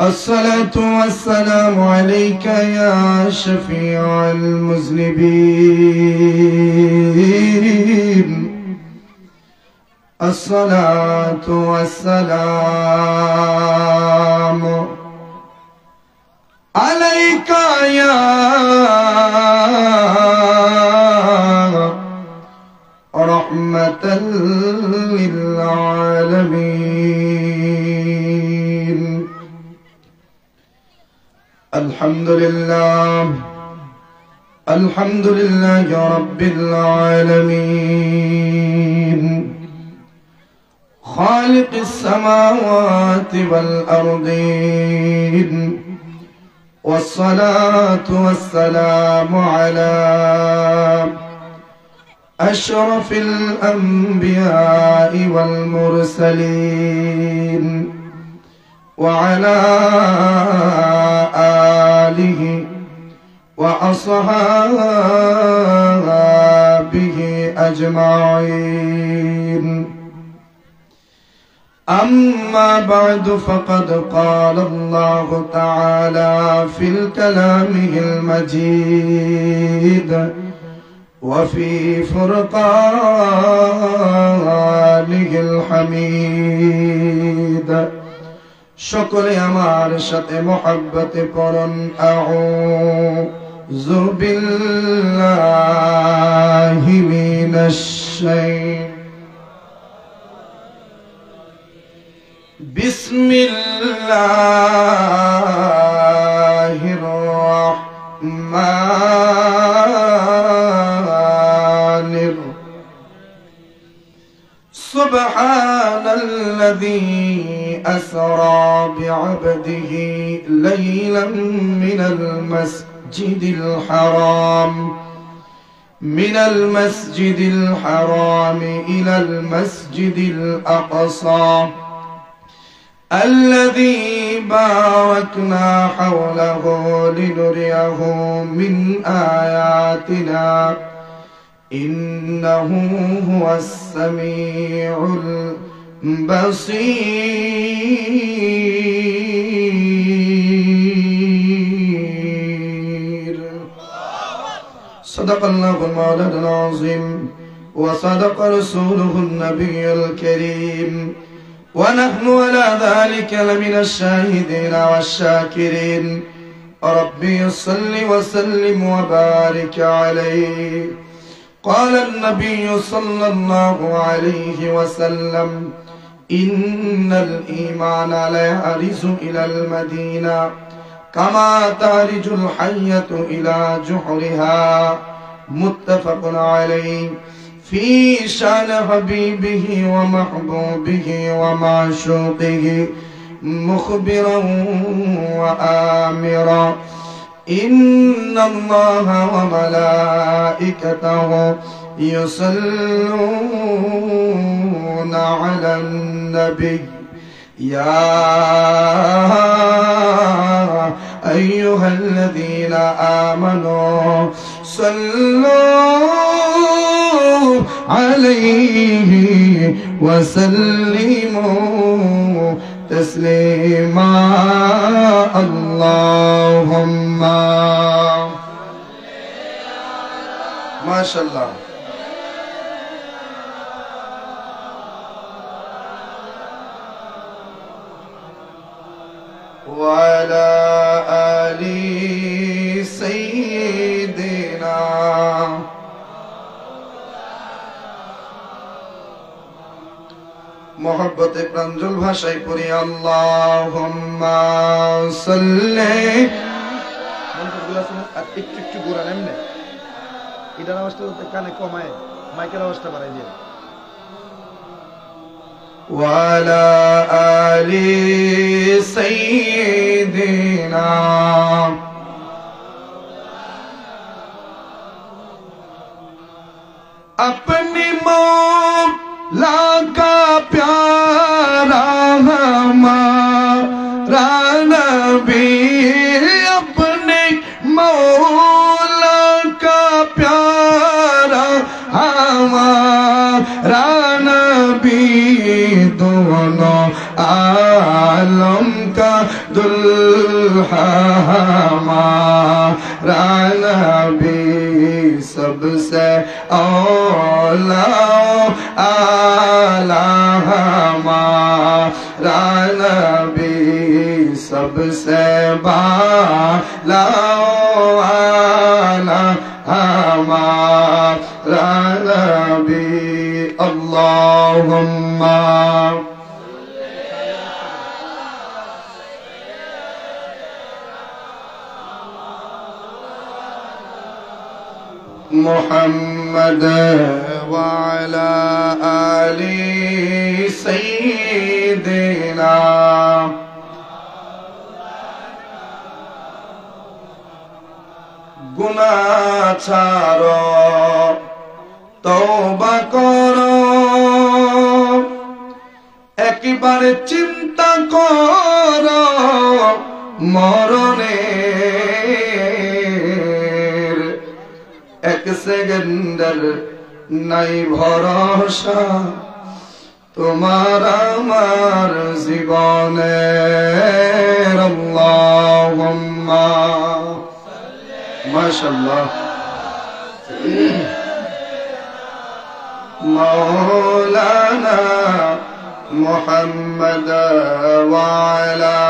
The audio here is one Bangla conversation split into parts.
الصلاة والسلام عليك يا شفيع المذنبين. الصلاة والسلام عليك يا رحمة للعالمين. الحمد لله الحمد لله رب العالمين، خالق السماوات والأرضين، والصلاة والسلام على أشرف الأنبياء والمرسلين، وعلى آله وأصحابه أجمعين. أما بعد، فقد قال الله تعالى في كلامه المجيد وفي فرقانه الحميد. شكر আমার সাথে محبت করুন أعوذ بالله من الشيطان بسم الله الرحمن سبحان الذي أسرى بعبده ليلا من المسجد الحرام إلى المسجد الأقصى الذي باركنا حوله لنريه من آياتنا إنه هو السميع البصير. صدق الله المولانا العظيم وصدق رسوله النبي الكريم، ونحن على ذلك لمن الشاهدين والشاكرين. ربي صل وسلم وبارك عليه. قال النبي صلى الله عليه وسلم: إن الإيمان لا يعرج إلى المدينة كما تعرج الحية إلى جحرها. متفق عليه. في شان حبيبه ومحبوبه ومعشوقه مخبرا وآمرا: إن الله وملائكته يصلون على النبي يا أيها الذين آمنوا صلوا عليه وسلموا تسليما. اللهم ما شاء الله. وعلى آل سيدنا मोहब्बत प्रांजल भाषाय पढ़ी अल्लाहुम्मा सल्ली একটু ঘোরান এমনি এটার আওয়াজটা কানে কমায় মাইকের আওয়াজটা বাড়াই দিয়ে ওয়ালা আলি সাইয়্যিদিনা अपनी मौला का प्यारा हमारा नबी, अपने मौला का प्यारा हमारा नबी, दोनों आलम का दुल्हा हमारा नबी सबसे औला आला हमारा नबी सबसे बाला आला हमारा नबी अल्लाहुम्मा मुहम्मद वाला आली सय्यिदना गुनाह ছাড়ো তওবা করো একবারে চিন্তা করো মরণের এক সেকেন্ডের নাই ভরসা তোমার আমার জীবনের আল্লাহুম্মা মাশাআল্লাহ মাওলানা মুহাম্মদ ওয়া আলা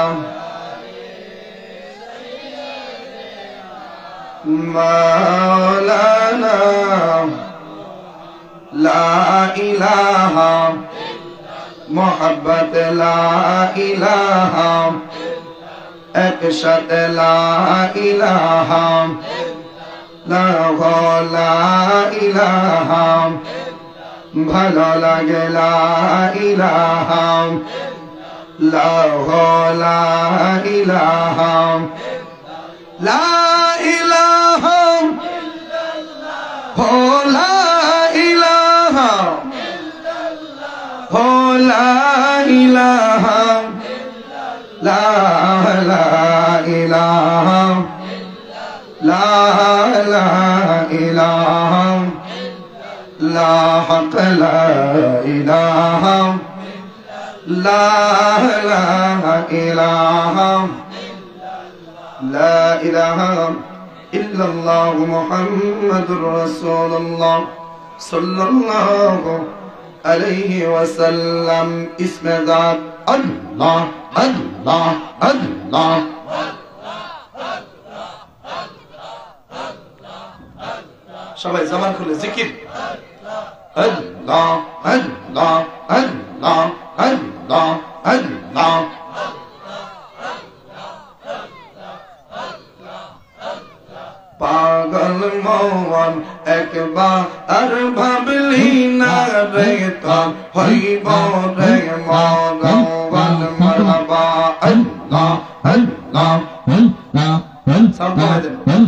মাওলানা লা ইলাহা মুহাব্বত লা ইলাহা একসাথ লা ইলাহা লা ইলাহা ভালো লাগে লা ইলাহা লা ইলাহা লা ইলাহা হো লা ইলাহা হো লা ইলাহা লা ইলাহা লা ইলাহা লা হক লা ইলাহা লা ইলাহা لا إله إلا الله محمد رسول الله صلى الله عليه وسلم اسم ذات الله الله الله সবাই জবান খুলে জিকির আল্লাহ আল্লাহ আল্লাহ আল্লাহ আল্লাহ পাগল মন একবার আর ভাবলি না রে তা হইব রে মগবান মারহাবা আল্লাহ আল্লাহ আল্লাহ সাউন্ড করে দেন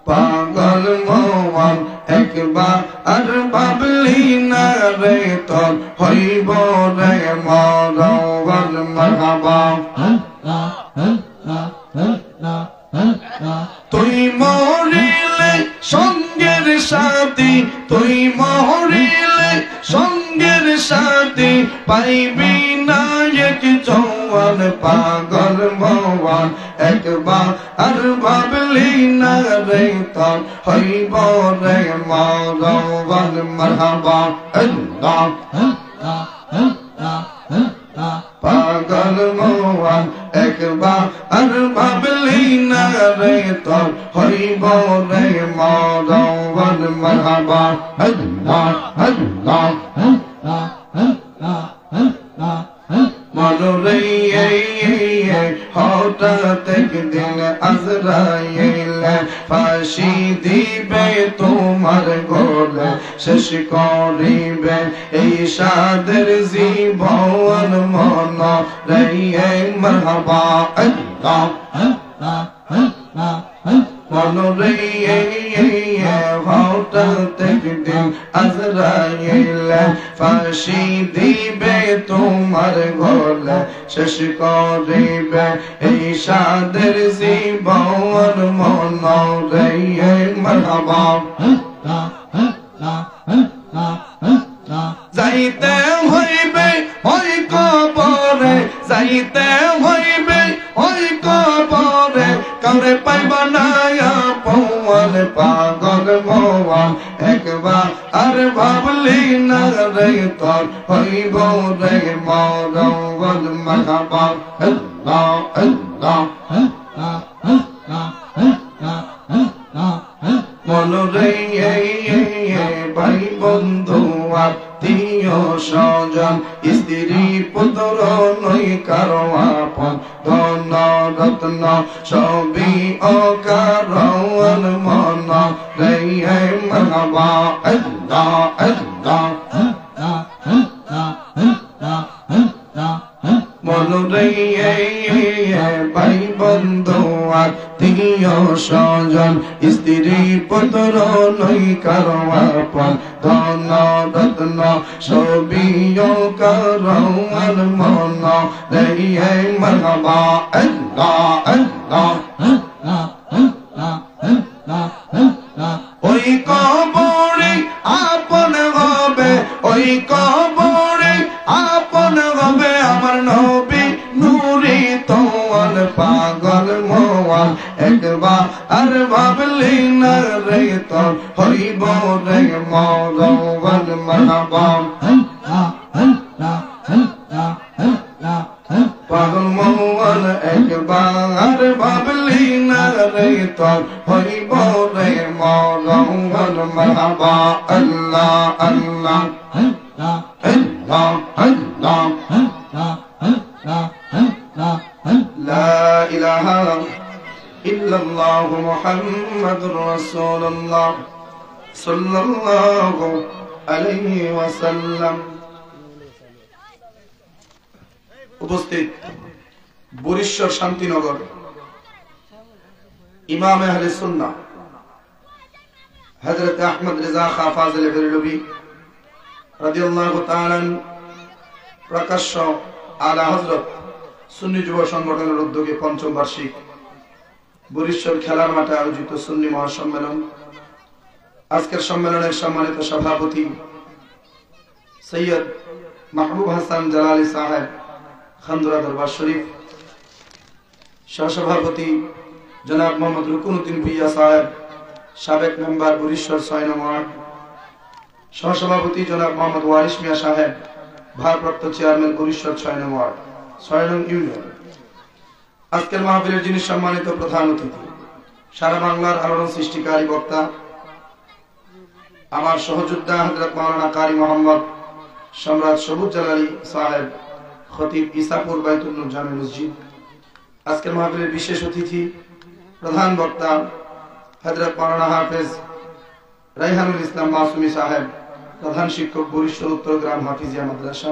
পাগল মন একবার আর ভাবলি না রে তা হইব রে মগবান মারহাবা তুই মরিলে সঙ্গের সাথী তুই মরিলে সঙ্গের সাথী পাইবি না এক জওয়ান পাগল মওয়ান একবার আর ভাবলি না রে তখন হইব রে মওয়ান মারহাবা আল্লাহ পাগল মওয়ান একবার আর ভাবলি না রে তখন হইব রে মওয়ান মারহাবা আল্লাহ আল্লাহ মনোরে হঠাৎ একদিন আজরাইল ফাঁসি দিবে তোমার গলে শেষ করিবে এই সাদের জীবন মন রে মারহাবা আল্লাহ মনোরে হঠাৎ একদিন আজরাইল ফাঁসি দিবে তোমার গলে শেষ করিবে এই সাদের জীবন মন রে মারহাবা যাইতে হইবে ওই কবরে, যাইতে হইবে ওই কবরে, কারে পাইবা না আপন পাগল মন, একবার আর ভাবলি না রে তোর হইব রে মরণ মারহাবা। আল্লাহ আল্লাহ মনরে ভাই বন্ধু আত্মীয় স্বজন স্ত্রী পুত্র নই কারো আপন, ধন রত্ন সবই অকারণ মন রে মারহাবা। আল্লাহ আল্লাহ মনরে ভাই বন্ধু আত্মীয় স্বজন স্ত্রী পুত্র নই কারো আপন, ধন রত্ন সবই অকারণ মন রে মারহাবা। আল্লাহ আল্লাহ ওই কবরে আপন হবে, ওই কবরে আপন হবে আমার নবী নূরে তোমার পাগল মোয়াল, একবার আর ভাবলি না রে তোর হইব রে মরণ মারহাবা। পাগল মোয়াল একবার ভাবলি না রে তোর হইব রে মরণ মারহাবা। আল্লাহ আল্লাহ আল্লাহ আল্লাহ লা ইলাহা ইল্লাল্লাহু মুহাম্মাদুর রাসূলুল্লাহ সাল্লাল্লাহু আলাইহি ওয়াসাল্লাম। উপস্থিত বরিশ্বর শান্তিনগর ইমাম আহলে সুন্নাহ হযরত আহমদ রেজা খা ফাজিল বেরলভী রাদিয়াল্লাহু তাআলা প্রকাশ্য আলা হযরত সুন্নি যুব সংগঠনের উদ্যোগে পঞ্চম বার্ষিক বরিশ্বর খেলার মাঠে আয়োজিত সুন্নি মহাসম্মেলন। আজকের সম্মেলনের সম্মানিত সভাপতি সৈয়দ মাহবুব হাসান জালালি সাহেব খান্দুরা দরবার শরীফ, সহসভাপতি জনাব মোহাম্মদ রুকনুদ্দিন ভুইয়া সাহেব সাবেক মেম্বার বরিশ্বর ৬ নং ওয়ার্ড, সহসভাপতি জনাব মোহাম্মদ ওয়ারিস মিয়া সাহেব ভারপ্রাপ্ত চেয়ারম্যান বরিশ্বর ৬ নং ওয়ার্ড ৬ নং ইউনিয়ন। আজকের মাহফিলের যিনি সম্মানিত প্রধান অতিথি, সারা বাংলার আলোড়ন সৃষ্টিকারী বক্তা, আমার সহযোদ্ধা হযরত মাওলানা কারি মোহাম্মদ সম্রাট সবুজ জালালি সাহেব খতিব ইসাপুর বাইতুল নূর জামে মসজিদ। আজকের মাহফিলের বিশেষ অতিথি প্রধান বক্তা হযরত মাওলানা হাফেজ রাইহানুল ইসলাম মাসুমি সাহেব, প্রধান শিক্ষক বরিশ্বর উত্তরগ্রাম হাফিজিয়া মাদ্রাসা।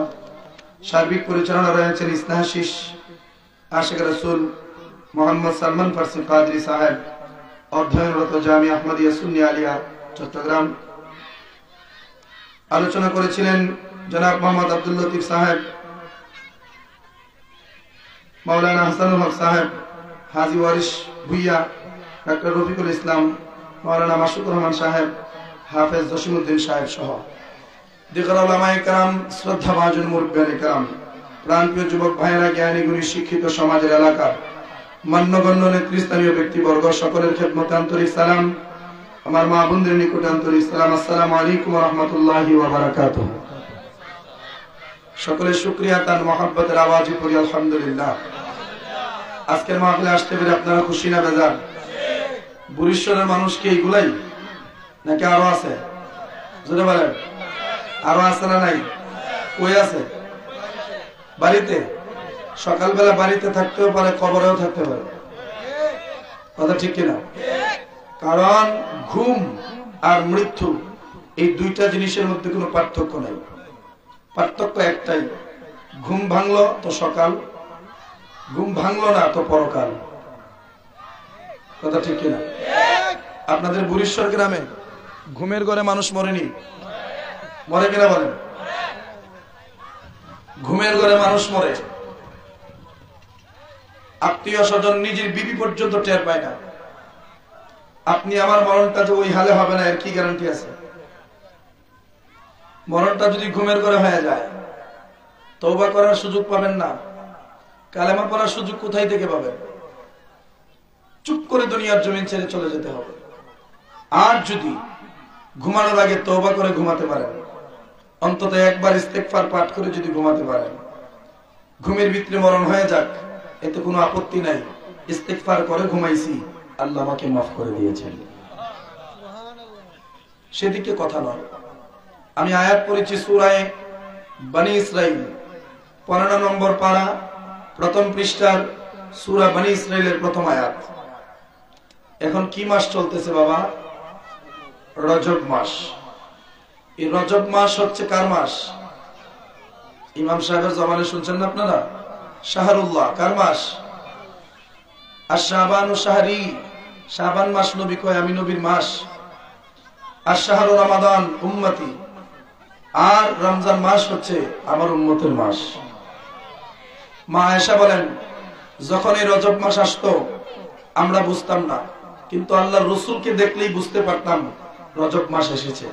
সার্বিক পরিচালনা রয়েছেন ইসনাহাশিস আশিক রাসূল মোহাম্মদ সালমান ফারসি কাদরি সাহেব, অধ্যয়নরত জামিয়া আহমদিয়া সুন্নি আলিয়া চট্টগ্রাম। আলোচনা করেছিলেন জনাব মোহাম্মদ আব্দুল লতিফ সাহেব, মাওলানা হাসানুল হক সাহেব, হাজি ওয়ারিস ভুইয়া, ডাক্তার রফিকুল ইসলাম, মাওলানা মাসুকুর রহমান সাহেব, হাফেজ জসিমউদ্দিন সাহেব সহ দিগর উলামায়ে কেরাম, শ্রদ্ধাভাজন মুরব্বিয়ানে কেরাম, প্রাণপ্রিয় যুবক ভাইয়েরা, জ্ঞানী গুণী শিক্ষিত সমাজের এলাকার মান্যগণ্য নেতৃস্থানীয় ব্যক্তিবর্গ, সকলের খেদমতে আন্তরিক সালাম, আমার মা বোনদের নিকটে আন্তরিক সালাম। আসসালামু আলাইকুম ওয়া রাহমাতুল্লাহি ওয়া বারাকাতুহু। সকলের শুকরিয়া তার মহব্বতের আওয়াজে পড়ি আলহামদুলিল্লাহ। আজকের মাহফিলে আসতে পেরে আপনারা খুশি না বেজার? বরিশ্বরের মানুষ কি এইগুলাই নাকি আরো আছে? জোরে বলেন, আরো আছে না নাই? কই আছে? বাড়িতে। সকালবেলা বাড়িতে থাকতেও পারে, কবরেও থাকতে পারে, কথা ঠিক কিনা? কারণ ঘুম আর মৃত্যু এই দুইটা জিনিসের মধ্যে কোনো পার্থক্য নাই। পার্থক্য একটাই, ঘুম ভাঙলো তো সকাল, ঘুম ভাঙলো না তো পরকাল, কথা ঠিক কিনা? আপনাদের বরিশ্বর গ্রামে ঘুমের ঘরে মানুষ মরেনি? মরে কিনা বলেন? ঘুমের ঘরে মানুষ মরে, আত্মীয় স্বজন নিজের বিবি পর্যন্ত টের পায় না। আপনি আমার মরণটা যে ওই হালে হবে না এর কি গ্যারান্টি আছে? মরণটা যদি ঘুমের ঘরে হয়ে যায়, তওবা করার সুযোগ পাবেন না, কালেমা পড়ার সুযোগ কোথায় থেকে পাবেন? চুপ করে দুনিয়ার জমিন ছেড়ে চলে যেতে হবে। আর যদি ঘুমানোর আগে তওবা করে ঘুমাতে পারেন, অন্তত একবার ইস্তেগফার পাঠ করে যদি ঘুমাতে পারেন, ঘুমের ভিতরে মরণ হয়ে যাক, এতে কোনো আপত্তি নাই। ইস্তেগফার করে ঘুমাইছি, আল্লাহ আমাকে মাফ করে দিয়েছেন, সেদিকে কথা নয়। আমি আয়াত পড়েছি সূরা বনী ইসরাইল 15 নম্বর পারা, প্রথম পৃষ্ঠার সূরা বনী ইসরাইলের প্রথম আয়াত। এখন কি মাস চলতেছে বাবা? রজব মাস। এই রজব মাস হচ্ছে কার মাস? ইমাম সাহেবের জমানে শুনছেন না আপনারা? শাহরুল্লাহ কার মাস? আর শাবানু শাহরি, শাবান মাস নবী কয় আমি নবীর মাস। আর শাহরু রমাদান উম্মতি, আর রমজান মাস হচ্ছে আমার উম্মতের মাস। মা আয়েশা বলেন, যখন এই রজব মাস আসতো আমরা বুঝতাম না, কিন্তু আল্লাহর রাসূলকে দেখলেই বুঝতে পারতাম রজব মাস এসেছে।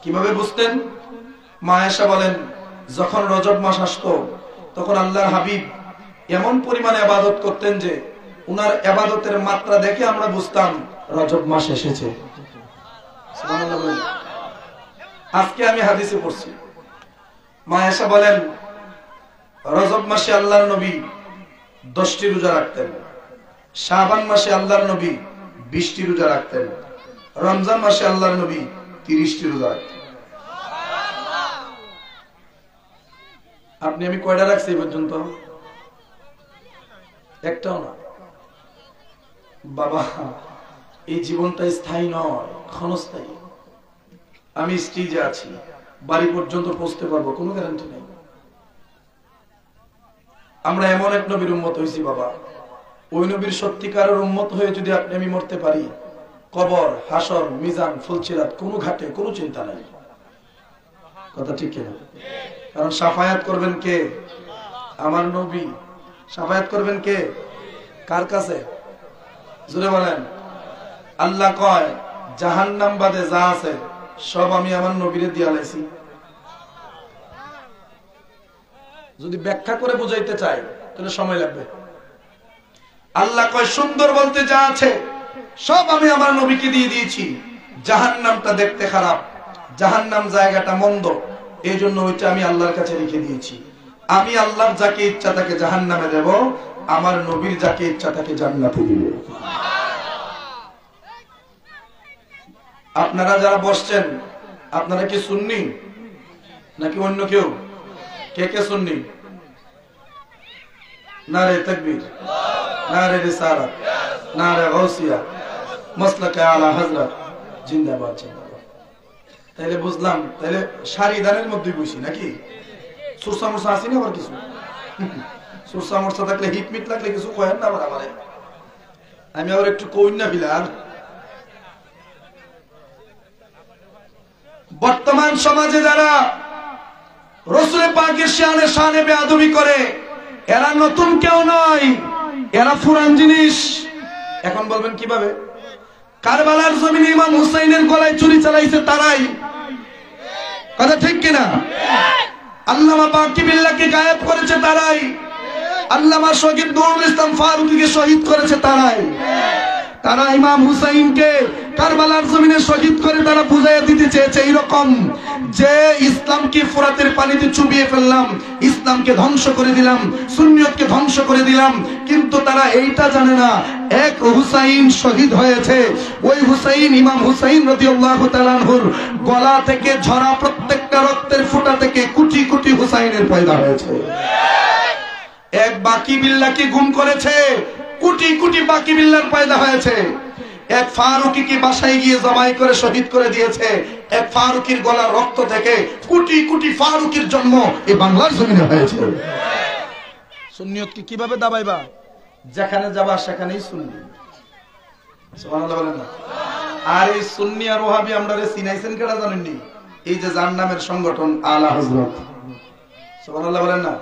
কিভাবে বুঝতেন? মা আয়েশা বলেন, যখন রজব মাস আসতো তখন আল্লাহর হাবিব এমন পরিমাণে ইবাদত করতেন যে উনার ইবাদতের মাত্রা দেখে আমরা বুঝতাম রজব মাস এসেছে। সুবহানাল্লাহ বলেন। আজকে আমি হাদিসে পড়ছি, মা আয়েশা বলেন, রজব মাসে আল্লাহর নবী 10টি রোজা রাখতেন, শাবান মাসে আল্লাহর নবী 20টি রোজা রাখতেন, রমজান মাসে আল্লাহর নবী 30টি রোজা রাখতেন। আপনি আমি কয়টা রাখছি এই পর্যন্ত? একটাও না। বাবা, এই জীবনটা স্থায়ী নয়, ক্ষণস্থায়ী। আমি স্টেজে আছি, বাড়ি পর্যন্ত পৌঁছতে পারবো কোনো গ্যারান্টি নেই। আমরা এমন এক নবীর উম্মত হয়েছি বাবা, ওই নবীর সত্যিকারের উম্মত হয়ে যদি আপনি আমি মরতে পারি, কবর, হাসর, মিজান, ফুলসিরাত কোনো ঘাটে কোনো চিন্তা নাই। কথা ঠিক কিনা? কারণ শাফায়াত করবেন কে? আমার নবী। শাফায়াত করবেন কে? কার কাছে? জোরে বলেন। আল্লাহ কয়, জাহান্নাম বাদে যা আছে সব আমি আমার নবীরে দিয়া লাইছি। যদি ব্যাখ্যা করে বুঝাইতে চাই তাহলে সময় লাগবে। আল্লাহ কয়, সুন্দর বলতে যা আছে সব আমি আমার নবীকে দিয়ে দিয়েছি। জাহান্নামটা দেখতে খারাপ, জাহান্নাম জায়গাটা মন্দ, এই জন্য ওইটা আমি আল্লাহর কাছে রেখে দিয়েছি। আমি আল্লাহর যাকে ইচ্ছা তাকে জাহান্নামে দেব, আমার নবীর যাকে ইচ্ছা তাকে জান্নাতে দিব। আপনারা যারা বসছেন, আপনারা কি সুন্নি নাকি অন্য কেউ? কে কে সুন্নি? নারে তাকবীর, নারে রিসালাত, নারে গাউসিয়া, মাসলাকে আলা হযরত জিন্দাবাদ জিন্দাবাদ। তাইলে বুঝলাম, তাইলে সারি দানের মধ্যে বসি নাকি? সুরসা মুরসা আসি না আবার কিছু? সুরসা মুরসা থাকলে হিটমিট লাগলে কিছু কয়েন না আবার আমারে, আমি আবার একটু কইন না বিলাল। বর্তমান সমাজে যারা রাসূল পাকের শানে বেয়াদবি করে, এরা নতুন কেউ নয়, এরা পুরান জিনিস। এখন বলবেন কিভাবে? কারবালার জমিনে ইমাম হুসাইনের গলায় ছুরি চালাইছে তারাই। কথা ঠিক কিনা? আল্লামা বাকি বিল্লাহকে গায়েব করেছে তারাই। আল্লামা শহীদ নুরুল ইসলাম ফারুকীকে শহীদ করেছে তারাই। তারা ইমাম হুসাইনকে কারবালার জমিনে শহীদ করে তারা বুঝাইয়া দিতে চেয়েছে এইরকম যে ইসলামকে ফোরাতের পানিতে চুবিয়ে ফেললাম, ইসলামকে ধ্বংস করে দিলাম, সুন্নিয়তকে ধ্বংস করে দিলাম। কিন্তু তারা এইটা জানে না, এক হুসাইন শহীদ হয়েছে, ওই হুসাইন ইমাম হুসাইন রাদিয়াল্লাহু তাআলা আনহুর গলা থেকে ঝরা প্রত্যেকটা রক্তের ফোঁটা থেকে কোটি কোটি হুসাইনের পয়দা হয়েছে। এক বাকি বিল্লাহকে গুম করেছে, কোটি কোটি বাকি বিল্লাহর পয়দা হয়েছে। এক ফারুকীকে বাসায় গিয়ে জবাই করে শহীদ করে দিয়েছে। এক ফারুকীর গলার রক্ত থেকে কোটি কোটি ফারুকীর জন্ম এই বাংলার জমিনে হয়েছে। সুন্নিয়তকে কিভাবে দাবাইবা? যেখানে যাবা সেখানেই সুন্নি। সুবহানাল্লাহ বলেন না? আর এই সুন্নি আর ওহাবি আমরা চিনাইছেন কেডা জানেননি? এই যে যার নামের সংগঠন আলা হযরত। সুবহানাল্লাহ বলেন না?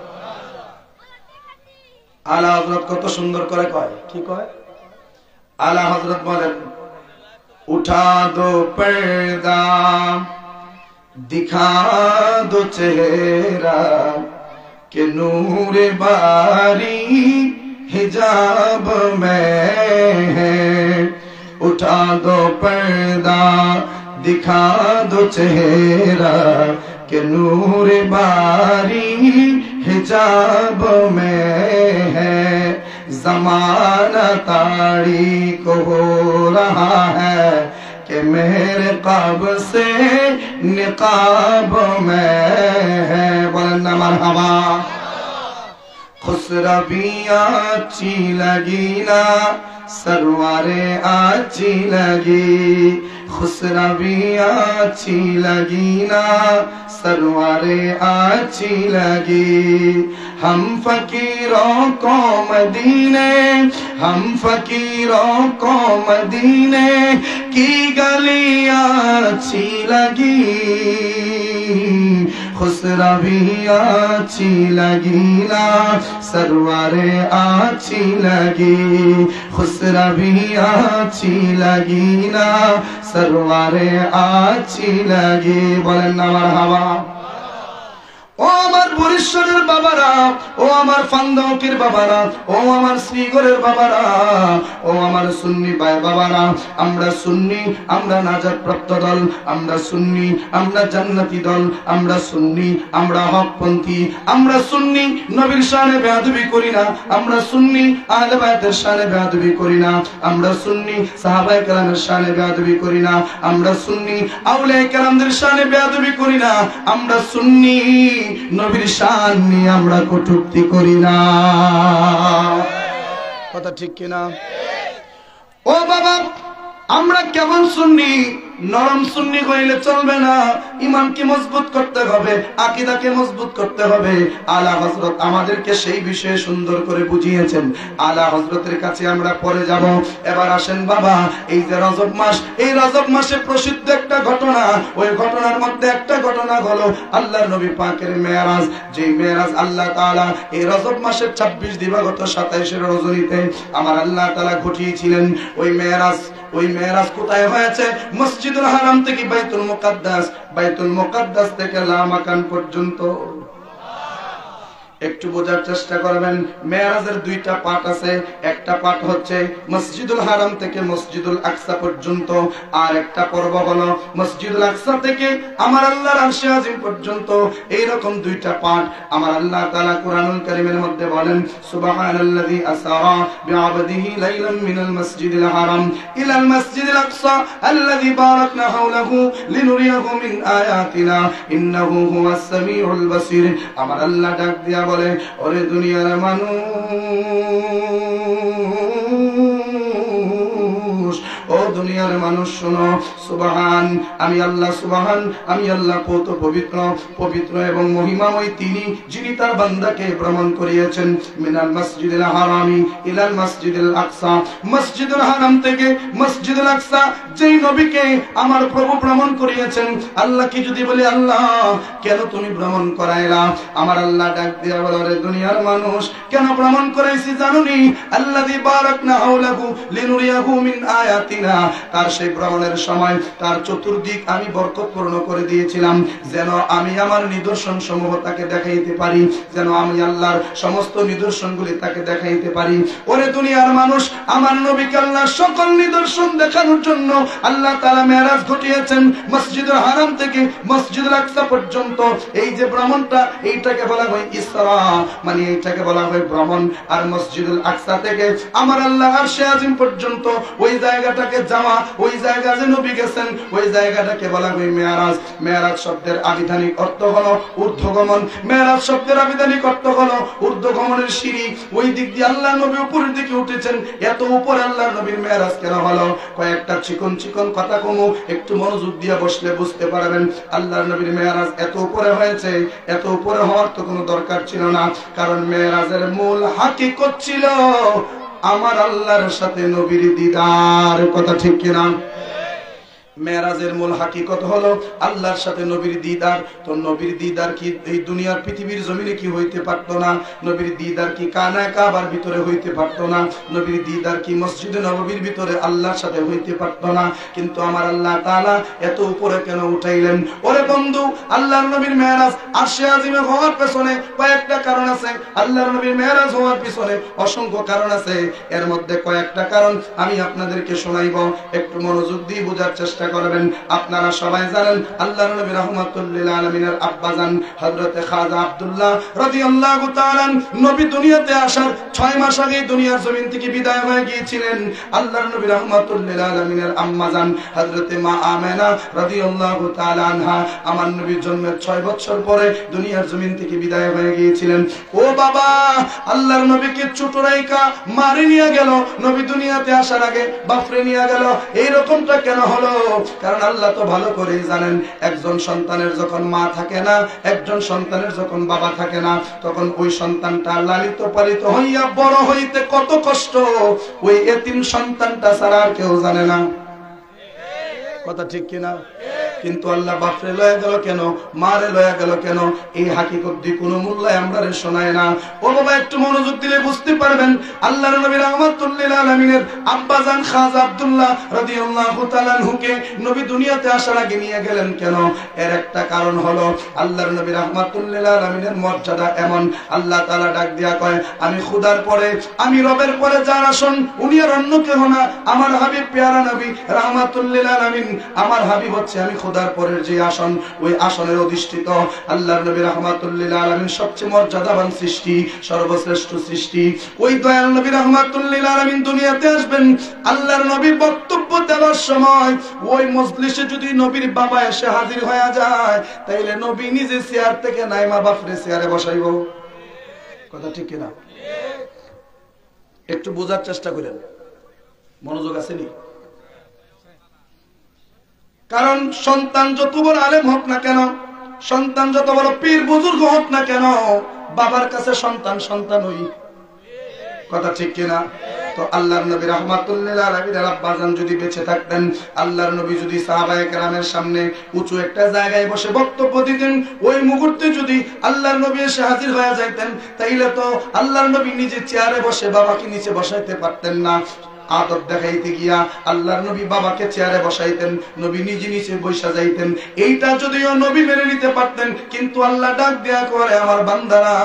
আলা হযরত কত সুন্দর করে কয়। কি কয়? আলা হযরত বলেন, উঠা দো পর্দা दिखा दो चेहरा के नूर बारी हिजाब में है, उठा दो पर्दा दिखा दो चेहरा के नूर बारी हिजाब में है। ज़माना तारीक हो रहा है कि मेरे क़ब से निकाब में है। बोलना मरहबा। खुसरबियाँ अच्छी लगी ना सरवारे अच्छी लगी, खुसरबियाँ अच्छी लगी ना सरवारे अच्छी लगी। हम फकीरों को मदीने, हम फकीरों को मदीने की गलियाँ अच्छी लगी, खुसरबियाँ अच्छी लगी ना सरवारे अच्छी लगी, खुसरबियाँ अच्छी लगी ना सरवारे अच्छी लगी। बोलें ना मरहबा। ও আমার বরিশালের বাবারা, ও আমার ফান্দকের বাবারা, ও আমার শ্রীগড়ের বাবারা, ও আমার সুন্নি ভাই বাবারা, আমরা সুন্নি, আমরা নাজাত প্রাপ্ত দল, আমরা সুন্নি, আমরা জান্নাতি দল, আমরা সুন্নি, আমরা হকপন্থী, আমরা সুন্নি, নবীর শানে বেয়াদবি করি না, আমরা সুন্নি, আহলে বায়তের শানে বেয়াদবি করি না, আমরা সুন্নি, সাহাবায়ে কেরামের শানে বেয়াদবি করি না, আমরা সুন্নি, আউলিয়া কেরামদের শানে বেয়াদবি করি না, আমরা সুন্নি, নবীর শান নিয়ে আমরা কটূক্তি করি না। কথা ঠিক কিনা? ও বাবা, আমরা কেমন সুন্নি? নরম সুন্নি হইলে চলবে না, ঈমানকে মজবুত করতে হবে, আকীদাকে মজবুত করতে হবে। আলা হযরত আমাদেরকে সেই বিষয়ে সুন্দর করে বুঝিয়েছেন। আলা হযরতের কাছে আমরা পরে যাব। এবার আসেন বাবা, এই যে রজব মাস, এই রজব মাসে প্রসিদ্ধ একটা ঘটনা, ওই ঘটনার মধ্যে একটা ঘটনা হলো আল্লাহর নবী পাকের মেরাজ। যে মেরাজ আল্লাহ তাআলা এই রজব মাসের 26 দিবাগত 27 রজনীতে আমার আল্লাহ তাআলা ঘটিয়েছিলেন। ওই মেরাজ, ওই মেরাজ কোথায় হয়েছে? মসজিদুল হারাম থেকে বাইতুল মুকাদ্দাস, বাইতুল মুকাদ্দাস থেকে লামাকান পর্যন্ত। একটু বোঝার চেষ্টা করবেন, মেরাজের দুইটা পার্ট আছে। একটা পার্ট হচ্ছে মসজিদুল হারাম থেকে মসজিদুল আকসা পর্যন্ত, আর একটা পর্ব হলো মসজিদুল আকসা থেকে আমার আল্লাহর আরশে আজিম পর্যন্ত। এইরকম দুইটা পার্ট আমার আল্লাহ তাআলা কুরআনুল কারীমের মধ্যে বলেন, সুবহানাল্লাযী আসরা বিআবদিহি লাইলাম মিনাল মাসজিদিল হারাম ইলাল মাসজিদিল আকসা আল্লাযী বারাকনা হাওলাহু লিনুরিয়াহু মিন আয়াতিনা ইন্নাহু হুয়াস সামিউল বাসীর। আমার আল্লাহ ডাক দিয়া বলে, ওরে দুনিয়ার মানুষ, ও দুনিয়ার মানুষ শোনো, সুবহান, আমি আল্লাহ, সুবহান, আমি আল্লাহ কত পবিত্র, পবিত্র এবং মহিমাময় তিনি, যিনি তার বান্দাকে ভ্রমণ করিয়েছেন মিনাল মসজিদুল হারামি ইলাল মসজিদুল আকসা, মসজিদুল হারাম থেকে মসজিদুল আকসা যেই নবীকে আমার প্রভু ভ্রমণ করিয়েছেন। আল্লাহ কি যদি বলে, আল্লাহ কেন তুমি ভ্রমণ করাইলা? আমার আল্লাহ ডাক দিয়া বলে, ওরে দুনিয়ার মানুষ, কেন ভ্রমণ করাইছি জানুনি? আল্লাযী বারাকনা হাওলাহু লিনুরিয়াহু মিন আয়াতিনা, তার সেই ভ্রমণের সময় তার চতুর্দিক আমি বরকতপূর্ণ করে দিয়েছিলাম, যেন আমি আমার নিদর্শন সমূহ তাকে দেখাইতে পারি, যেন আমি আল্লাহর সমস্ত নিদর্শনগুলি তাকে দেখাইতে পারি। ওরে দুনিয়ার মানুষ, আমার নবীকে আল্লাহ সকল নিদর্শন দেখানোর জন্য আল্লাহ তাআলা মেরাজ ঘটিয়েছেন মসজিদুল হারাম থেকে মসজিদুল আকসা পর্যন্ত। এই যে ভ্রমণটা, এইটাকে বলা হয় ইসরা, মানে এইটাকে বলা হয় ভ্রমণ। আর মসজিদুল আকসা থেকে আমার আল্লাহ আরশে আজিম পর্যন্ত ওই জায়গাটাকে যাওয়া, ওই জায়গা যে নবী গেছেন, ওই জায়গাটাকে বলা হয় মেরাজ। মেরাজ শব্দের আবিধানিক অর্থ হলো ঊর্ধ্বগমন। মেরাজ শব্দের আবিধানিক অর্থ হলো ঊর্ধ্বগমনের সিঁড়ি। ওই দিক দিয়ে আল্লাহ নবী উপরের দিকে উঠেছেন। এত উপরে আল্লাহ নবীর মেরাজ কেন হলো? কয়েকটা চিকন চিকন কথা কমু, একটু মনোযোগ দিয়ে বসলে বুঝতে পারবেন। আল্লাহর নবীর মেরাজ এত উপরে হয়েছে, এত উপরে হওয়ার তো কোনো দরকার ছিল না, কারণ মেরাজের মূল হাকিকত ছিল আমার আল্লাহর সাথে নবীর দিদার। কথা ঠিক কিনা? মেরাজের মূল হাকিকত হলো আল্লাহর সাথে নবীর দিদার। তো নবীর দিদার কি এই দুনিয়ার পৃথিবীর জমিনে কি হইতে পারতো না? নবীর দিদার কি কানায় কাবার ভিতরে হইতে পারতো না? নবীর দিদার কি মসজিদে নববীর ভিতরে আল্লাহর সাথে হইতে পারতো না? কিন্তু আমার আল্লাহ তাআলা এত উপরে কেন উঠাইলেন? ওরে বন্ধু, আল্লাহর নবীর মেরাজ আরশে আজিমে হওয়ার পেছনে কয়েকটা কারণ আছে। আল্লাহর নবীর মেরাজ হওয়ার পিছনে অসংখ্য কারণ আছে। এর মধ্যে কয়েকটা কারণ আমি আপনাদেরকে শোনাইব, একটু মনোযোগ দিয়ে বোঝার চেষ্টা করবেন। আপনারা সবাই জানেন আল্লাহর নবী রাহমাতুল লিল আলামিনের আব্বাজান হযরতে খাজা আব্দুল্লাহ রাদিয়াল্লাহু তাআলা নবী দুনিয়াতে আসার 6 মাস আগে দুনিয়ার জমিন থেকে বিদায় হয়ে গিয়েছিলেন। আল্লাহর নবী রাহমাতুল লিল আলামিনের আম্মাজান হযরতে মা আমেনা রাদিয়াল্লাহু তাআলা আনহা আমার নবীর জন্মের 6 বছর পরে দুনিয়ার জমিন থেকে বিদায় হয়ে গিয়েছিলেন। ও বাবা, আল্লাহর নবীকে ছোট রাইকা মারি নিয়ে গেল নবী দুনিয়াতে আসার আগে, বাফরে নিয়ে গেল। এই রকমটা কেন হলো? কারণ আল্লাহ তো ভালো করেই জানেন একজন সন্তানের যখন মা থাকে না, একজন সন্তানের যখন বাবা থাকে না, তখন ওই সন্তানটা লালিত পালিত হইয়া বড় হইতে কত কষ্ট ওই এতিম সন্তানটা ছাড়া আর কেউ জানে না। কথা ঠিক কিনা? কিন্তু আল্লাহ বাপরে লয়া গেল কেন, মারে লয়া গেল কেন, এই হাকিকত দিয়ে কোনো মূল্যায় আমরা শোনায় না। ও বাবা, একটু মনোযোগ দিলে বুঝতে পারবেন আল্লাহর নবী রাহমাতুল লিল আলামিনের আব্বাজান খাজা আব্দুল্লাহ রাদিয়াল্লাহু তাআলা আনহুকে নবী দুনিয়াতে আসার আগে নিয়ে গেলেন কেন? এর একটা কারণ হলো আল্লাহর নবী রাহমাতুল লিল আলামিনের মর্যাদা এমন, আল্লাহ তাআলা ডাক দিয়া কয়, আমি খোদার পরে, আমি রবের পরে যার আসন উনি আর অন্য কেউ না, আমার হাবিব পেয়ারা নবী রাহমাতুল লিল আলামিন। আমার হাবিব হচ্ছে আমি খোদার পরের যে আসন, ওই আসনের অধিষ্ঠিত আল্লাহর নবী রাহমাতুল লিল আলামিন সবচেয়ে মর্যাদাবান সৃষ্টি, সর্বশ্রেষ্ঠ সৃষ্টি। ওই দয়াল নবী রাহমাতুল লিল আলামিন দুনিয়াতে আসবেন। আল্লাহর নবী বক্তব্য দেওয়ার সময় ওই মজলিসে যদি নবীর বাবা এসে হাজির হয়ে যায়, তাইলে নবী নিজে চেয়ার থেকে নাইমা বাপরে চেয়ারে বসাইব। কথা ঠিক কিনা? একটু বোঝার চেষ্টা করেন, মনোযোগ আসেনি? কারণ সন্তান যত বড় আলেম হোক না কেন, সন্তান যত বড় পীর বুজুর্গ হোক না কেন, বাবার কাছে সন্তান সন্তানই। কথা ঠিক কিনা? তো আল্লাহর নবী রাহমাতুল লিল আলামিনের আব্বাজান যদি বেঁচে থাকতেন, আল্লাহর নবী যদি সাহাবায়ে কেরামের সামনে উঁচু একটা জায়গায় বসে বক্তব্য দিতেন, ওই মুহূর্তে যদি আল্লাহর নবী এসে হাজির হয়ে যাইতেন, তাইলে তো আল্লাহর নবী নিজে চেয়ারে বসে বাবাকে নিচে বসাইতে পারতেন না। আদব দেখাইতে গিয়া আল্লাহর নবী বাবাকে চেয়ারে বসাইতেন, নবী নিজে নিচে বসা যাইতেন। এইটা যদিও নবী মেনে নিতে পারতেন, কিন্তু আল্লাহ ডাক দেয়া করে, আমার বান্দারা,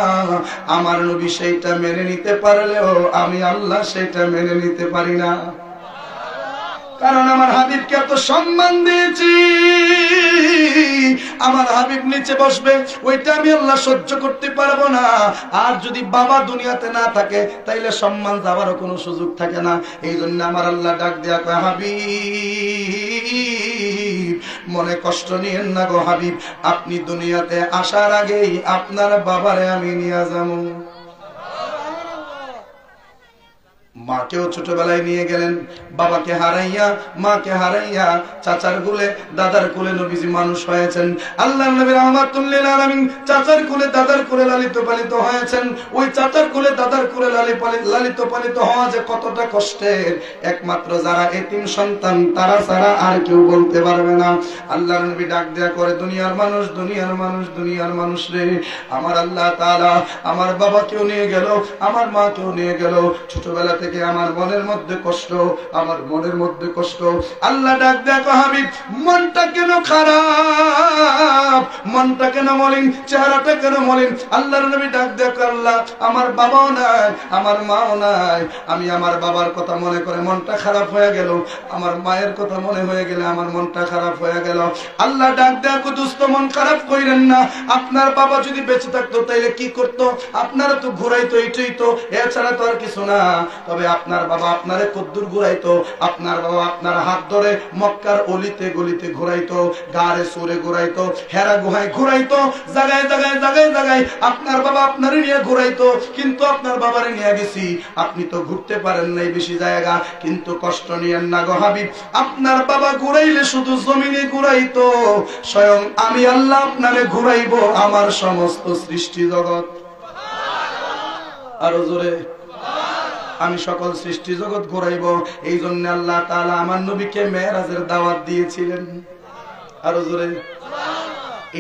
আমার নবী সেইটা মেনে নিতে পারলেও আমি আল্লাহ সেটা মেনে নিতে পারি না। কারণ আমার হাবিবকে এত সম্মান দিয়েছি, আমার হাবিব নিচে বসবে, ওইটা আমি আল্লাহ সহ্য করতে পারবো না। আর যদি বাবা দুনিয়াতে না থাকে, তাইলে সম্মান যাওয়ারও কোনো সুযোগ থাকে না। এই জন্য আমার আল্লাহ ডাক দেয়া কয়, হাবিব মনে কষ্ট নিয়েন না গো হাবিব, আপনি দুনিয়াতে আসার আগেই আপনার বাবারে আমি নিয়ে যাবো। মাকেও ছোটবেলায় নিয়ে গেলেন, বাবাকে হারাইয়া, মাকে হারাইয়া, চাচার কোলে দাদার কোলে নবীজি মানুষ হয়েছেন। আল্লাহর নবী রাহমাতুল লিল আলামিন চাচার কোলে দাদার কোলে লালিত পালিত হয়েছেন। ওই চাচার কোলে দাদার কোলে লালিত পালিত হওয়া যে কতটা কষ্টের, একমাত্র যারা এতিম সন্তান তারা ছাড়া আর কেউ বলতে পারবে না। আল্লাহর নবী ডাক দেয়া করে, দুনিয়ার মানুষ, দুনিয়ার মানুষ, দুনিয়ার মানুষ রে, আমার আল্লাহ তাআলা আমার বাবাকেও নিয়ে গেল, আমার মাকেও নিয়ে গেল। ছোটবেলা থেকে আমার মনের মধ্যে কষ্ট, আমার মনের মধ্যে কষ্ট। আল্লাহ ডাক দেখো, হাবিব মনটা কেন খারাপ, মনটা কেন মলিন, চেহারাটা কেন মলিন? আল্লাহর নবী ডাক দেখো, আল্লাহ আমার বাবাও নাই, আমার মাও নাই, আমি আমার বাবার কথা মনে করে মনটা খারাপ হয়ে গেল, আমার মায়ের কথা মনে হয়ে গেলে আমার মনটা খারাপ হয়ে গেল। আল্লাহ ডাক দেখো, দুস্থ মন খারাপ কইরেন না, আপনার বাবা যদি বেঁচে থাকতো তাইলে কি করতো? আপনারা তো ঘুরাইতো, এইটাই তো, এছাড়া তো আর কিছু না। তবে আপনার বাবা আপনারে কদ্দুর ঘুরাইতো, আপনার বাবা আপনার হাত ধরে মক্কার অলিতে গলিতে ঘুরাইতো, গাড়ে সুরে ঘুরাইতো, হেরা গুহায় ঘুরাইতো, জায়গায় জায়গায় জায়গায় জায়গায় আপনার বাবা আপনারে নিয়ে ঘুরাইতো। কিন্তু আপনার বাবারে নিয়ে গেছি, আপনি তো ঘুরতে পারেন নাই বেশি জায়গা, কিন্তু কষ্ট নিয়েন না গো হাবিব, আপনার বাবা ঘুরাইলে শুধু জমিনে ঘুরাইতো, স্বয়ং আমি আল্লাহ আপনারে ঘুরাইবো আমার সমস্ত সৃষ্টি জগৎ। আরো জোরে আমি সকল সৃষ্টি জগৎ ঘুরাইব। এই জন্য আল্লাহ তাআলা আমার নবীকে মেরাজের দাওয়াত দিয়েছিলেন। আরো জোরে।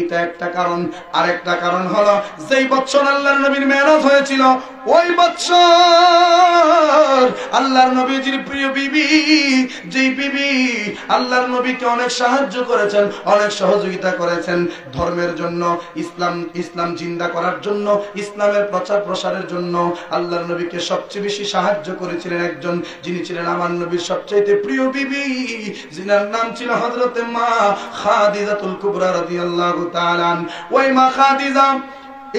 এটা একটা কারণ। আরেকটা কারণ হলো যেই বছর আল্লাহর নবীর মেরাজ হয়েছিল ওই বছর আল্লাহর নবীজির প্রিয় বিবি, যেই বিবি আল্লাহর নবীকে অনেক সাহায্য করেছেন, অনেক সহযোগিতা করেছেন ধর্মের জন্য, ইসলাম জিন্দা করার জন্য, ইসলামের প্রচার প্রসারের জন্য আল্লাহর নবীকে সবচেয়ে বেশি সাহায্য করেছিলেন একজন, যিনি ছিলেন আমার নবীর সবচেয়ে প্রিয় বিবি, যিনার নাম ছিল হযরতে মা খাদিজাতুল কুবরা রাদিয়াল্লাহু তাআলা। ওই মা খাদিজা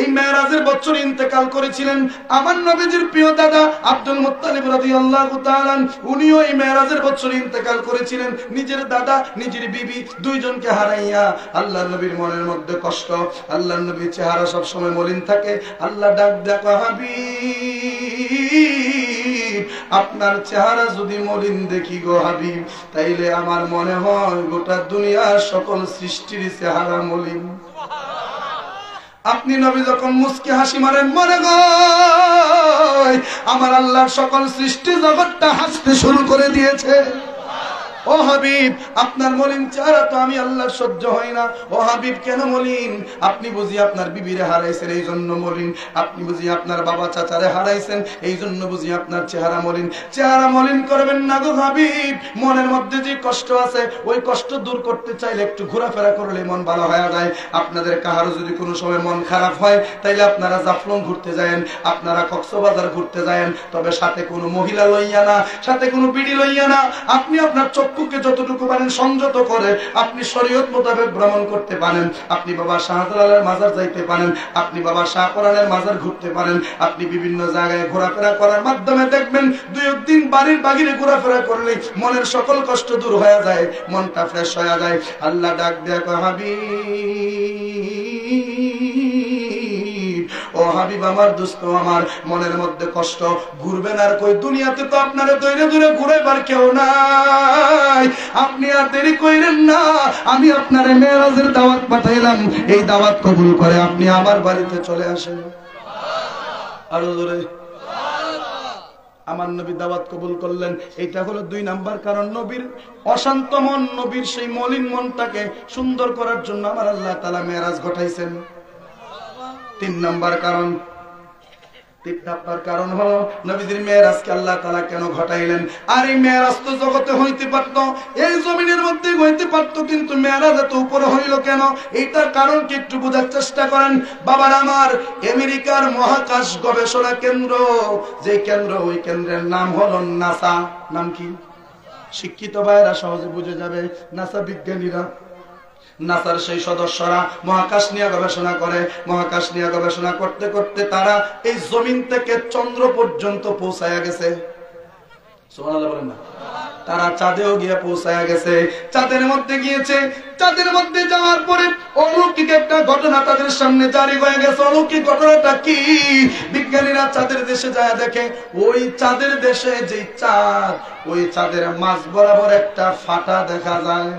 এই মেরাজের বছর ইন্তেকাল করেছিলেন। আমার নবীজির প্রিয় দাদা আব্দুল মুত্তালিব রাদিয়াল্লাহু তাআলা উনিও এই মেরাজের বছর ইন্তেকাল করেছিলেন। নিজের দাদা নিজের বিবি দুইজনকে হারাইয়া আল্লাহর নবীর মনের মধ্যে কষ্ট। আল্লাহর নবীর চেহারা সব সময় মলিন থাকে। আল্লাহ ডাক দেখো হাবিব, আপনার চেহারা যদি মলিন দেখি গো হাবিব, তাইলে আমার মনে হয় গোটা দুনিয়ার সকল সৃষ্টির চেহারা মলিন। আপনি নবী যখন মুস্কি হাসি মারেন মনে হয় আমার আল্লাহর সকল সৃষ্টি জগৎটা হাসতে শুরু করে দিয়েছে। ও হাবিব, আপনার মলিন চেহারা তো আমি আল্লাহর সহ্য হয় না। ও হাবিব, কেন মলিন? আপনি বুঝি আপনার বিবিরে হারাইছেন এই জন্য মলিন? আপনি বুঝি আপনার বাবা চাচারে হারাইছেন এই জন্য বুঝি আপনার চেহারা মলিন? চেহারা মলিন করবেন না গো হাবিব। মনের মধ্যে যে কষ্ট আছে ওই কষ্ট দূর করতে চাইলে একটু ঘোরাফেরা করলে মন ভালো হয়ে যায়। আপনাদের কাহারও যদি কোনো সময় মন খারাপ হয় তাইলে আপনারা জাফলং ঘুরতে যায়েন, আপনারা কক্সবাজার ঘুরতে যায়েন, তবে সাথে কোনো মহিলা লইয়া না, সাথে কোনো বিড়ি লইয়া না। আপনি আপনার চক্ষুকে যতটুকু পারেন সংযত করে আপনি শরীয়ত মোতাবেক ভ্রমণ করতে পারেন। আপনি বাবা শাহজালালের মাজার যাইতে পারেন, আপনি বাবা শাহ কোরআনের মাজার ঘুরতে পারেন। আপনি বিভিন্ন জায়গায় ঘোরাফেরা করার মাধ্যমে দেখবেন দুই একদিন বাড়ির বাগিরে ঘোরাফেরা করলে মনের সকল কষ্ট দূর হয়ে যায়, মনটা ফ্রেশ হয়ে যায়। আল্লাহ ডাক দেখো হাবিব, ও হাবিব আমার দোস্ত, আমার মনের মধ্যে কষ্ট, ঘুরবেন আর কই? দুনিয়াতে তো আপনারা দৈরে দূরে ঘুরাইবার কেউ নাই। আপনি আর দেরি কইরেন না, আমি আপনার মেরাজের দাওয়াত পাঠাইলাম, এই দাওয়াত কবুল করে আপনি আমার বাড়িতে চলে আসেন। আরো জোরে। আমার নবী দাওয়াত কবুল করলেন। এটা হলো 2 নাম্বার কারণ। নবীর অশান্ত মন, নবীর সেই মলিন মনটাকে সুন্দর করার জন্য আমার আল্লাহ তাআলা মেরাজ ঘটাইছেন। 3 নাম্বার কারণ। 3 নাম্বার কারণ হলো নবীদের মেরাজকে আল্লাহ তাআলা কেন ঘটাইলেন? আর এই মেরাজ তো জগতে হইতে পারত, এই জমিনের মধ্যে হইতে পারত, কিন্তু মেরাজ এত উপরে হইল কেন? এইটার কারণ কি একটু বোঝার চেষ্টা করেন। বাবার আমার, আমেরিকার মহাকাশ গবেষণা কেন্দ্র, যে কেন্দ্র, ওই কেন্দ্রের নাম হলো নাসা। নাম কি? শিক্ষিত ভাইরা সহজে বুঝে যাবে। নাসা বিজ্ঞানীরা, নাসার সেই সদস্যরা মহাকাশ নিয়ে গবেষণা করে। মহাকাশ নিয়ে গবেষণা করতে করতে তারা এই জমিন থেকে চন্দ্র পর্যন্ত পৌঁছায়া গেছে। সুবহানাল্লাহ বলেন না? তারা চাঁদেও গিয়ে পৌঁছায়া গেছে। চাঁদের মধ্যে গিয়েছে। চাঁদের মধ্যে যাওয়ার পরে অলৌকিক একটা ঘটনা তাদের সামনে জারি হয়ে গেছে। অলৌকিক ঘটনাটা কি? বিজ্ঞানীরা চাঁদের দেশে যায় দেখে ওই চাঁদের দেশে যে চাঁদ, ওই চাঁদের মাঝ বরাবর একটা ফাটা দেখা যায়।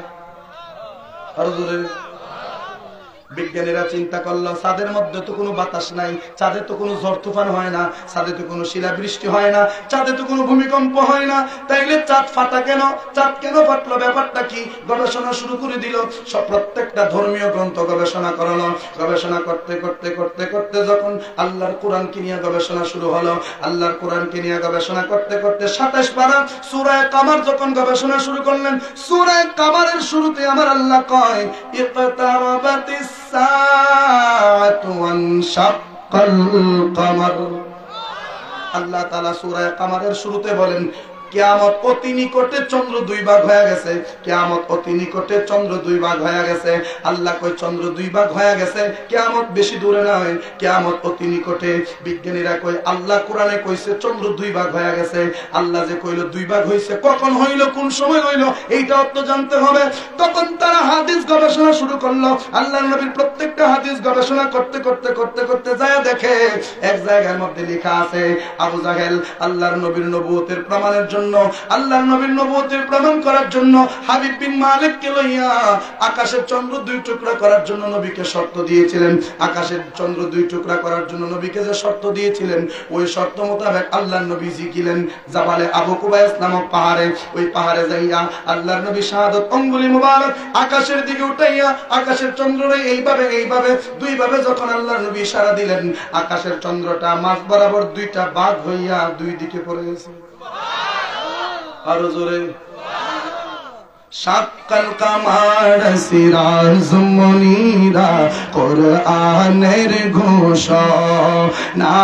বিজ্ঞানীরা চিন্তা করলো চাঁদের মধ্যে তো কোনো বাতাস নাই, চাঁদে তো কোনো ঝড় তুফান হয় না, চাঁদে তো কোনো শিলাবৃষ্টি হয় না, চাঁদে তো কোনো ভূমিকম্প হয় না, তাইলে চাঁদ ফাটা কেন? চাঁদ কেন ফাটলো? ব্যাপারটা কি? গবেষণা শুরু করে দিল। সব প্রত্যেকটা ধর্মীয় গ্রন্থ গবেষণা করলো। গবেষণা করতে করতে করতে করতে যখন আল্লাহর কোরআনকে নিয়ে গবেষণা শুরু হলো, আল্লাহর কোরআনকে নিয়ে গবেষণা করতে করতে 27 পারা সূরা কামার যখন গবেষণা শুরু করলেন, সূরা কামারের শুরুতে আমার আল্লাহ কয় ইকতারাবাতিস সাআতু ওয়ানশাক্কাল কমার। আল্লাহ তাআলা সূরা কামারের শুরুতে বলেন কিয়ামত অতি নিকটে, চন্দ্র 2 ভাগ হয়ে গেছে। কিয়ামত অতি নিকটে, চন্দ্র 2 ভাগ হয়ে গেছে। আল্লাহ কয় চন্দ্র 2 ভাগ হয়ে গেছে, কিয়ামত বেশি দূরে নয়, কিয়ামত অতি নিকটে। বিজ্ঞানীরা কয় আল্লাহ কোরআনে কইছে চন্দ্র 2 ভাগ হয়ে গেছে। আল্লাহ যে কইল 2 ভাগ হইছে, কখন হইল, কোন সময় হইল, এইটাও তো জানতে হবে। তখন তারা হাদিস গবেষণা শুরু করলো। আল্লাহর নবীর প্রত্যেকটা হাদিস গবেষণা করতে করতে করতে করতে যায় দেখে এক জায়গার মধ্যে লেখা আছে আবু জাহেল আল্লাহর নবীর নবুয়তের প্রমাণের জন্য, আল্লাহর নবীর নবুয়তের প্রমাণ করার জন্য হাবিব বিন মালিককে লইয়া আকাশের চন্দ্র দুই টুকরা করার জন্য নবীকে শর্ত দিয়েছিলেন। আকাশের চন্দ্র দুই টুকরা করার জন্য নবীকে যে শর্ত দিয়েছিলেন, ওই শর্ত মোতাবেক আল্লাহর নবী জিকিলেন জাবালে আবু কুবাইস নামক পাহাড়ে। ওই পাহাড়ে যাইয়া আল্লাহর নবী শাহাদত আঙ্গুলি মুবারক আকাশের দিকে উঠাইয়া আকাশের চন্দ্ররে এইভাবে এইভাবে দুইভাবে যখন আল্লাহর নবী ইশারা দিলেন, আকাশের চন্দ্রটা মাঝ বরাবর দুইটা ভাগ হইয়া দুই দিকে পড়ে গেছে। আরো জোরে শাক্কাল কামার সিরাজ মুনীরা কোরআনের ঘোষণা,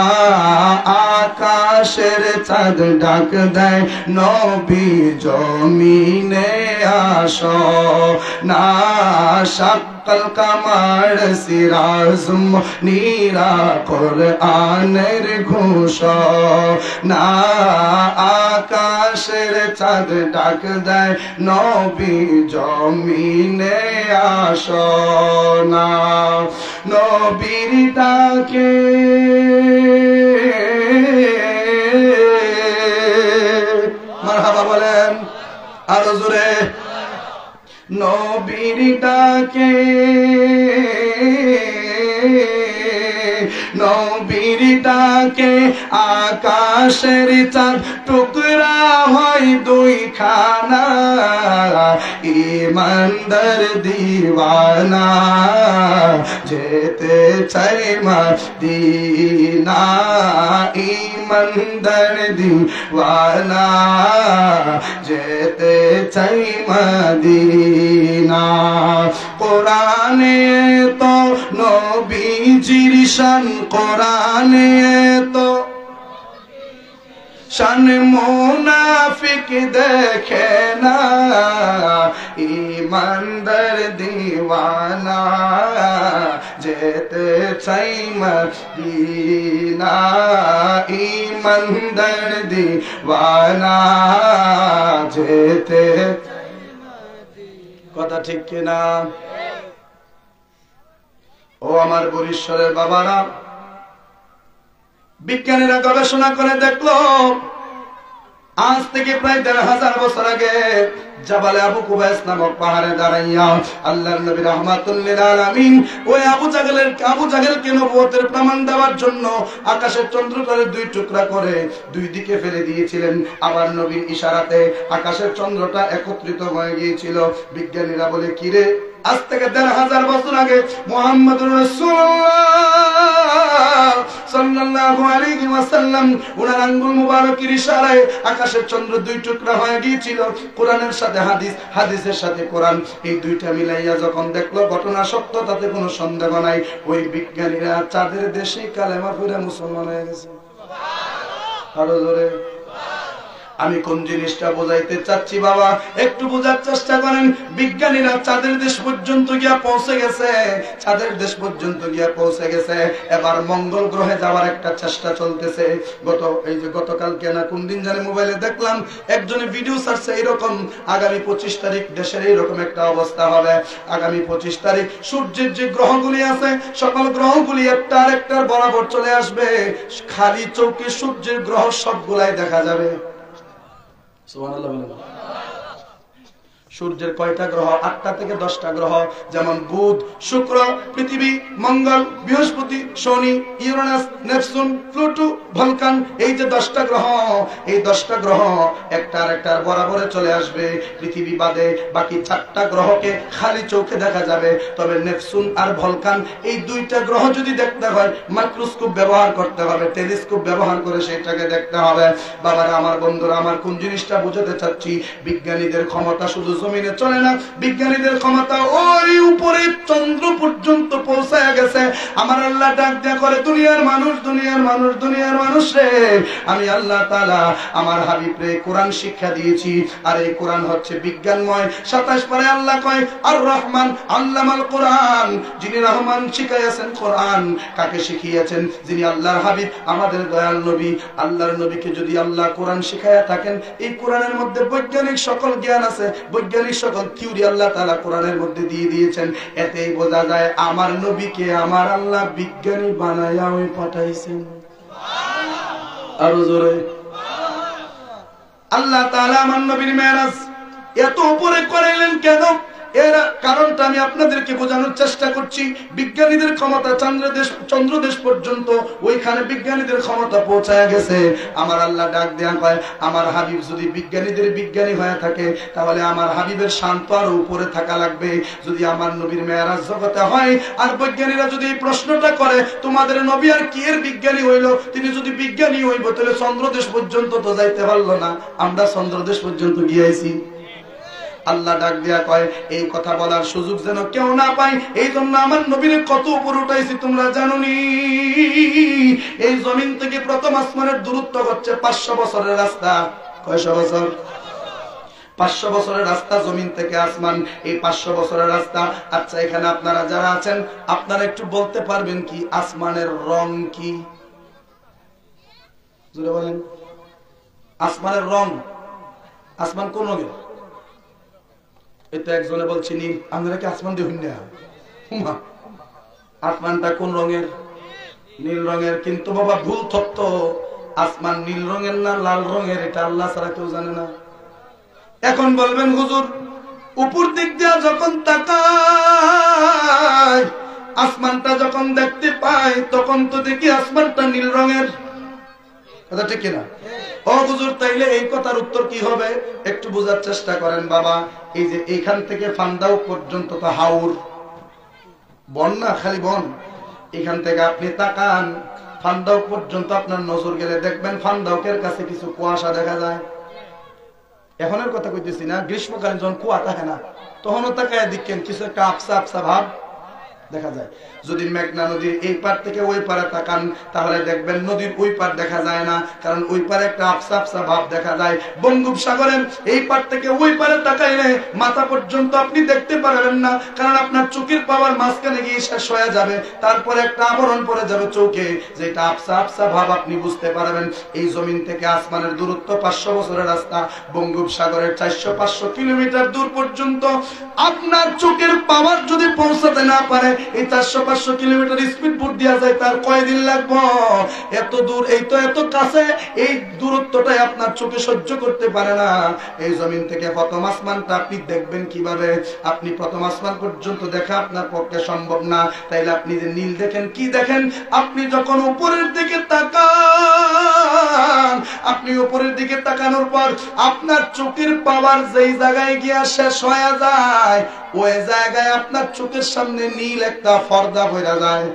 আকাশের চাঁদ ডাক দেয় নবী জমিনে আসো না। শাক্কাল কামার সিরাজ মুনীরা কোরআনের ঘোষণা, আকাশের চাঁদ ডাক দেয় নবী জমিনে আসো না। নবীর ডাকে মারহাবা বলেন আরো জোরে। নবীর ডাকে নবীর ডাকে আকাশের চাঁদ টুকরা হয় দুই খানা, ইমানদার দিওয়ানা যেতে চাই মদিনা, ইমানদার দিওয়ানা যেতে চাই মদিনা। কোরআনে তো নবীজির শান, কোরআনে তো শান মুনাফিক দেখে না, ইমানদার দিওয়ানা যেতে চাই মদিনা, ইমানদার দিওয়ানা যেতে। কথা ঠিক কিনা? ও আমার বরিশালের বাবারা, বিজ্ঞানীরা গবেষণা করে দেখলো আজ থেকে প্রায় ১,৫০০ বছর আগে জাবালে আবু কুবাইস নামক পাহাড়ে দাঁড়াইয়া আল্লাহর নবী রাহমাতুল লিল আলামিন ওই আবু জাহেলকে নবুয়তের প্রমাণ দেওয়ার জন্য আকাশের চন্দ্রটারে দুই টুকরা করে দুই দিকে ফেলে দিয়েছিলেন। আবার নবীর ইশারাতে আকাশের চন্দ্রটা একত্রিত হয়ে গিয়েছিল। বিজ্ঞানীরা বলে, কিরে, আজ থেকে ১,৫০০ বছর আগে মুহাম্মদুর রাসূলুল্লাহ সাল্লাল্লাহু আলাইহি ওয়াসাল্লাম ওনার আঙ্গুল মুবারকের ইশারায় আকাশের চন্দ্র দুই টুকরা হয়ে গিয়েছিল। কোরআনের সাথে হাদিস, হাদিসের সাথে কোরআন, এই দুইটা মিলাইয়া যখন দেখলো ঘটনা সত্য, তাতে কোনো সন্দেহ নাই, ওই বিজ্ঞানীরা চাঁদের দেশে কালেমা পড়ে মুসলমান হয়ে গেছে। আরো জোরে। আমি কোন জিনিসটা বোঝাইতে চাচ্ছি বাবা, একটু বোঝার চেষ্টা করেন। বিজ্ঞানীরা চাঁদের দেশ পর্যন্ত গিয়া পৌঁছে গেছে, চাঁদের দেশ পর্যন্ত গিয়া পৌঁছে গেছে। এবার মঙ্গল গ্রহে যাওয়ার একটা চেষ্টা চলতেছে। গতকালকে না কোন দিন জানি মোবাইলে দেখলাম একজনে ভিডিও ছাড়ছে, এরকম আগামী 25 তারিখ দেশের এইরকম একটা অবস্থা হবে। আগামী 25 তারিখ সূর্যের যে গ্রহগুলি আছে, সকল গ্রহগুলি একটার একটার বরাবর চলে আসবে। খালি চোখে সূর্যের গ্রহ সবগুলাই দেখা যাবে। সুবহানাল্লাহ বলেন। সূর্যের কয়টা গ্রহ? 8টা থেকে 10টা গ্রহ, যেমন বুধ, শুক্র, পৃথিবী, মঙ্গল, বৃহস্পতি, শনি, ইউরেনাস, নেপচুন, প্লুটো, ভলকান, এই যে 10টা গ্রহ, এই 10টা গ্রহ একটার একটার বরাবরে চলে আসবে। পৃথিবী বাদে বাকি 4টা গ্রহকে খালি চোখে দেখা যাবে। তবে নেপচুন আর ভলকান এই দুইটা গ্রহ যদি দেখতে হয় মাইক্রোস্কোপ ব্যবহার করতে হবে, টেলিস্কোপ ব্যবহার করে সেটাকে দেখতে হবে। বাবারা, আমার বন্ধুরা, আমার কোন জিনিসটা বোঝাতে চাচ্ছি, বিজ্ঞানীদের ক্ষমতা শুধু জমিনে চলে না, বিজ্ঞানীদের ক্ষমতা ওই উপরে চন্দ্র পর্যন্ত পৌঁছায় গেছে। আমার আল্লাহ ডাক দেয়া করে, দুনিয়ার মানুষ, দুনিয়ার মানুষ, দুনিয়ার মানুষ রে, আমি আল্লাহ তাআলা আমার হাবিবরে কোরআন শিক্ষা দিয়েছি, আর এই কোরআন হচ্ছে বিজ্ঞানময়। 27 পারে আল্লাহ কয়, আর রহমান আল্লামাল কোরআন, যিনি রহমান শিখাইয়াছেন কোরআন। কাকে শিখিয়েছেন? যিনি আল্লাহর হাবিব, আমাদের দয়াল নবী। আল্লাহর নবীকে যদি আল্লাহ কোরআন শিখাইয়া থাকেন, এই কোরআনের মধ্যে বৈজ্ঞানিক সকল জ্ঞান আছে, বৈজ্ঞানিক সকল থিওরি আল্লাহ তাআলা কোরআনের মধ্যে দিয়ে দিয়েছেন। এতেই বোঝা যায় আমার নবীকে আমার আল্লাহ বিজ্ঞানী বানায়া ওই পাঠাইছেন। আরো জোরে। আল্লাহ তাআলা আমার নবীর মেরাজ এত উপরে করাইলেন কেন? এর কারণটা আমি আপনাদেরকে বোঝানোর চেষ্টা করছি। বিজ্ঞানীদের ক্ষমতা চন্দ্রদেশ পর্যন্ত, ওইখানে বিজ্ঞানীদের ক্ষমতা পৌঁছায় গেছে। আমার আল্লাহ ডাক দেয়া কয়, আমার হাবিব যদি বিজ্ঞানীদের বিজ্ঞানী হয়ে থাকে, তাহলে আমার হাবিবের শান্ত আরো উপরে থাকা লাগবে। যদি আমার নবীর মেরাজ জগতে হয়, আর বিজ্ঞানীরা যদি এই প্রশ্নটা করে, তোমাদের নবী আর কি এর বিজ্ঞানী হইল? তিনি যদি বিজ্ঞানী হইব, তাহলে চন্দ্রদেশ পর্যন্ত তো যাইতে পারলো না, আমরা চন্দ্রদেশ পর্যন্ত গিয়েছি। আল্লাহ ডাক দিয়া কয়, এই কথা বলার সুযোগ যেন কেউ না পায়, এই জন্য আমার নবীর কত উপর উঠাইছি তোমরা জানোনি। এই জমিন থেকে প্রথম আসমানের দূরত্ব হচ্ছে 500 বছরের রাস্তা। কয়শো বছর? 500 বছরের রাস্তা জমিন থেকে আসমান, এই 500 বছরের রাস্তা। আচ্ছা, এখানে আপনারা যারা আছেন, আপনারা একটু বলতে পারবেন কি আসমানের রং কি? জোরে বলেন। আসমানের রং, আসমান কোন রঙের? এটা একজনে বলছি নীল। আপনারা কি আসমান দেখুন না? আসমানটা কোন রঙের? নীল রঙের। কিন্তু বাবা ভুল তথ্য, আসমান নীল রঙের না লাল রঙের এটা আল্লাহ ছাড়া কেউ জানে না। এখন বলবেন হুজুর, উপর দিক দিয়ে যখন তাকাই, আসমানটা যখন দেখতে পাই, তখন তো দেখি আসমানটা নীল রঙের। কথা ঠিক কিনা? ও হুজুর, তাইলে এই কথার উত্তর কি হবে? একটু বোঝার চেষ্টা করেন বাবা। এই যে এইখান থেকে ফান্দাও পর্যন্ত তো হাওর, বন না, খালি বন। এখান থেকে আপনি তাকান, ফান্দাও পর্যন্ত আপনার নজর গেলে দেখবেন ফান্দাউকের কাছে কিছু কুয়াশা দেখা যায়। এখনের কথা কইতেছি না, গ্রীষ্মকালীন যখন কুয়া থাকে না, তখনও তাকায় দেখেন কিছু একটা আফসা আফসা ভাব দেখা যায়। যদি মেঘনা নদীর এই পার থেকে ওই পারে তাকান, তাহলে দেখবেন নদীর ওই পার দেখা যায় না, কারণ ওই পারে একটা আফসা আফসা ভাব দেখা যায়। বঙ্গোপসাগরের এই পার থেকে ওই পারে তাকাইলে মাথা পর্যন্ত আপনি দেখতে পারবেন না, কারণ আপনার চোখের পাওয়ার মাঝখানে গিয়ে শেষ হয়ে যাবে, তারপরে একটা আবরণ পড়ে যাবে চোখে, যেটা আফসা আফসা ভাব আপনি বুঝতে পারবেন। এই জমিন থেকে আসমানের দূরত্ব 500 বছরের রাস্তা, বঙ্গোপসাগরের 400-500 কিলোমিটার দূর পর্যন্ত আপনার চোখের পাওয়ার যদি পৌঁছাতে না পারে, এই 400-500 কিলোমিটার স্পিড বোট দেওয়া যায়, তার কয়দিন লাগবে? এত দূর, এই তো এত কাছে, এই দূরত্বটাই আপনার চোখে সহ্য করতে পারে না। এই জমিন থেকে প্রথম আসমানটা আপনি দেখবেন কিভাবে? আপনি প্রথম আসমান পর্যন্ত দেখা আপনার পক্ষে সম্ভব না। তাইলে আপনি যে নীল দেখেন, কি দেখেন? আপনি যখন উপরের দিকে তাকান, আপনি উপরের দিকে তাকানোর পর আপনার চোখের পাওয়ার যেই জায়গায় গিয়া শেষ হয়ে যায়, ওই জায়গায় আপনার চোখের সামনে নীল একটা পর্দা পড়ে যায়।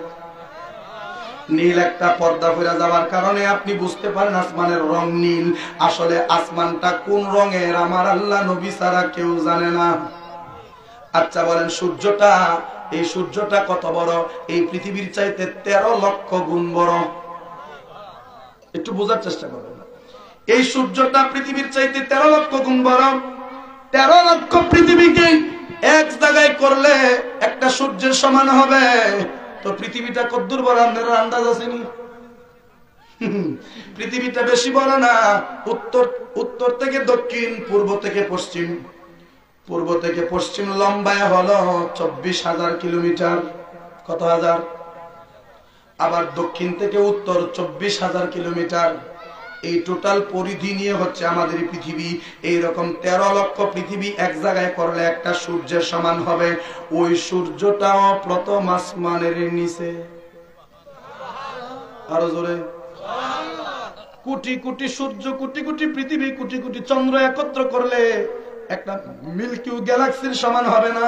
নীল একটা পর্দা পড়ে যাওয়ার কারণে আপনি বুঝতে পারেন আসমানের রং নীল। আসলে আসমানটা কোন রঙের আমার আল্লাহ নবী ছাড়া কেউ জানে না। আচ্ছা বলেন, সূর্যটা, এই সূর্যটা কত বড়? এই পৃথিবীর চাইতে 13 লক্ষ গুণ বড়। একটু বোঝার চেষ্টা করবেন। এই সূর্যটা পৃথিবীর চাইতে 13 লক্ষ গুণ বড়। 13 লক্ষ পৃথিবীকে এক জায়গায় করলে একটা সূর্যের সমান হবে। তো পৃথিবীটা কতদূর বড় আপনার আন্দাজ আছেনি? পৃথিবীটা বেশি বড় না। উত্তর থেকে দক্ষিণ, পূর্ব থেকে পশ্চিম, পূর্ব থেকে পশ্চিম লম্বায় হলো 24,000 কিলোমিটার। কত হাজার? আবার দক্ষিণ থেকে উত্তর 24,000 কিলোমিটার। এই টোটাল পরিধি নিয়ে হচ্ছে আমাদের পৃথিবী। এইরকম 13 লক্ষ পৃথিবী এক জায়গায় করলে একটা সূর্যের সমান হবে। ওই সূর্যটাও প্রথম আসমানের নিচে। আরো জোরে। কোটি কোটি সূর্য, কোটি কোটি পৃথিবী, কোটি কোটি চন্দ্র একত্র করলে একটা মিল্কি ওয়ে গ্যালাক্সির সমান হবে না।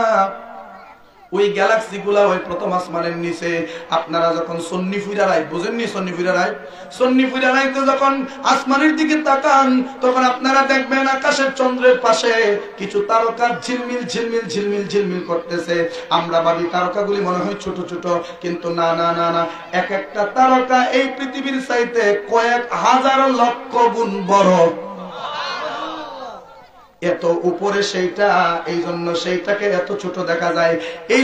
ওই গ্যালাক্সি গুলা ওই প্রথম আসমানের নিচে। আপনারা যখন সন্নি ফুইরা রায়, বুঝেননি সন্নি ফুইরা রায়? সন্নি ফুইরা রাইতে যখন আসমানের দিকে তাকান, তখন আপনারা দেখবেন আকাশের চন্দ্রের পাশে কিছু তারকা ঝিলমিল ঝিলমিল ঝিলমিল ঝিলমিল করতেছে। আমরা ভাবি তারকাগুলি মনে হয় ছোট ছোট, কিন্তু না না না না, এক একটা তারকা এই পৃথিবীর চাইতে কয়েক হাজার লক্ষ গুণ বড়। এত উপরে সেইটা, এই জন্য সেইটাকে এত ছোট দেখা যায়। এই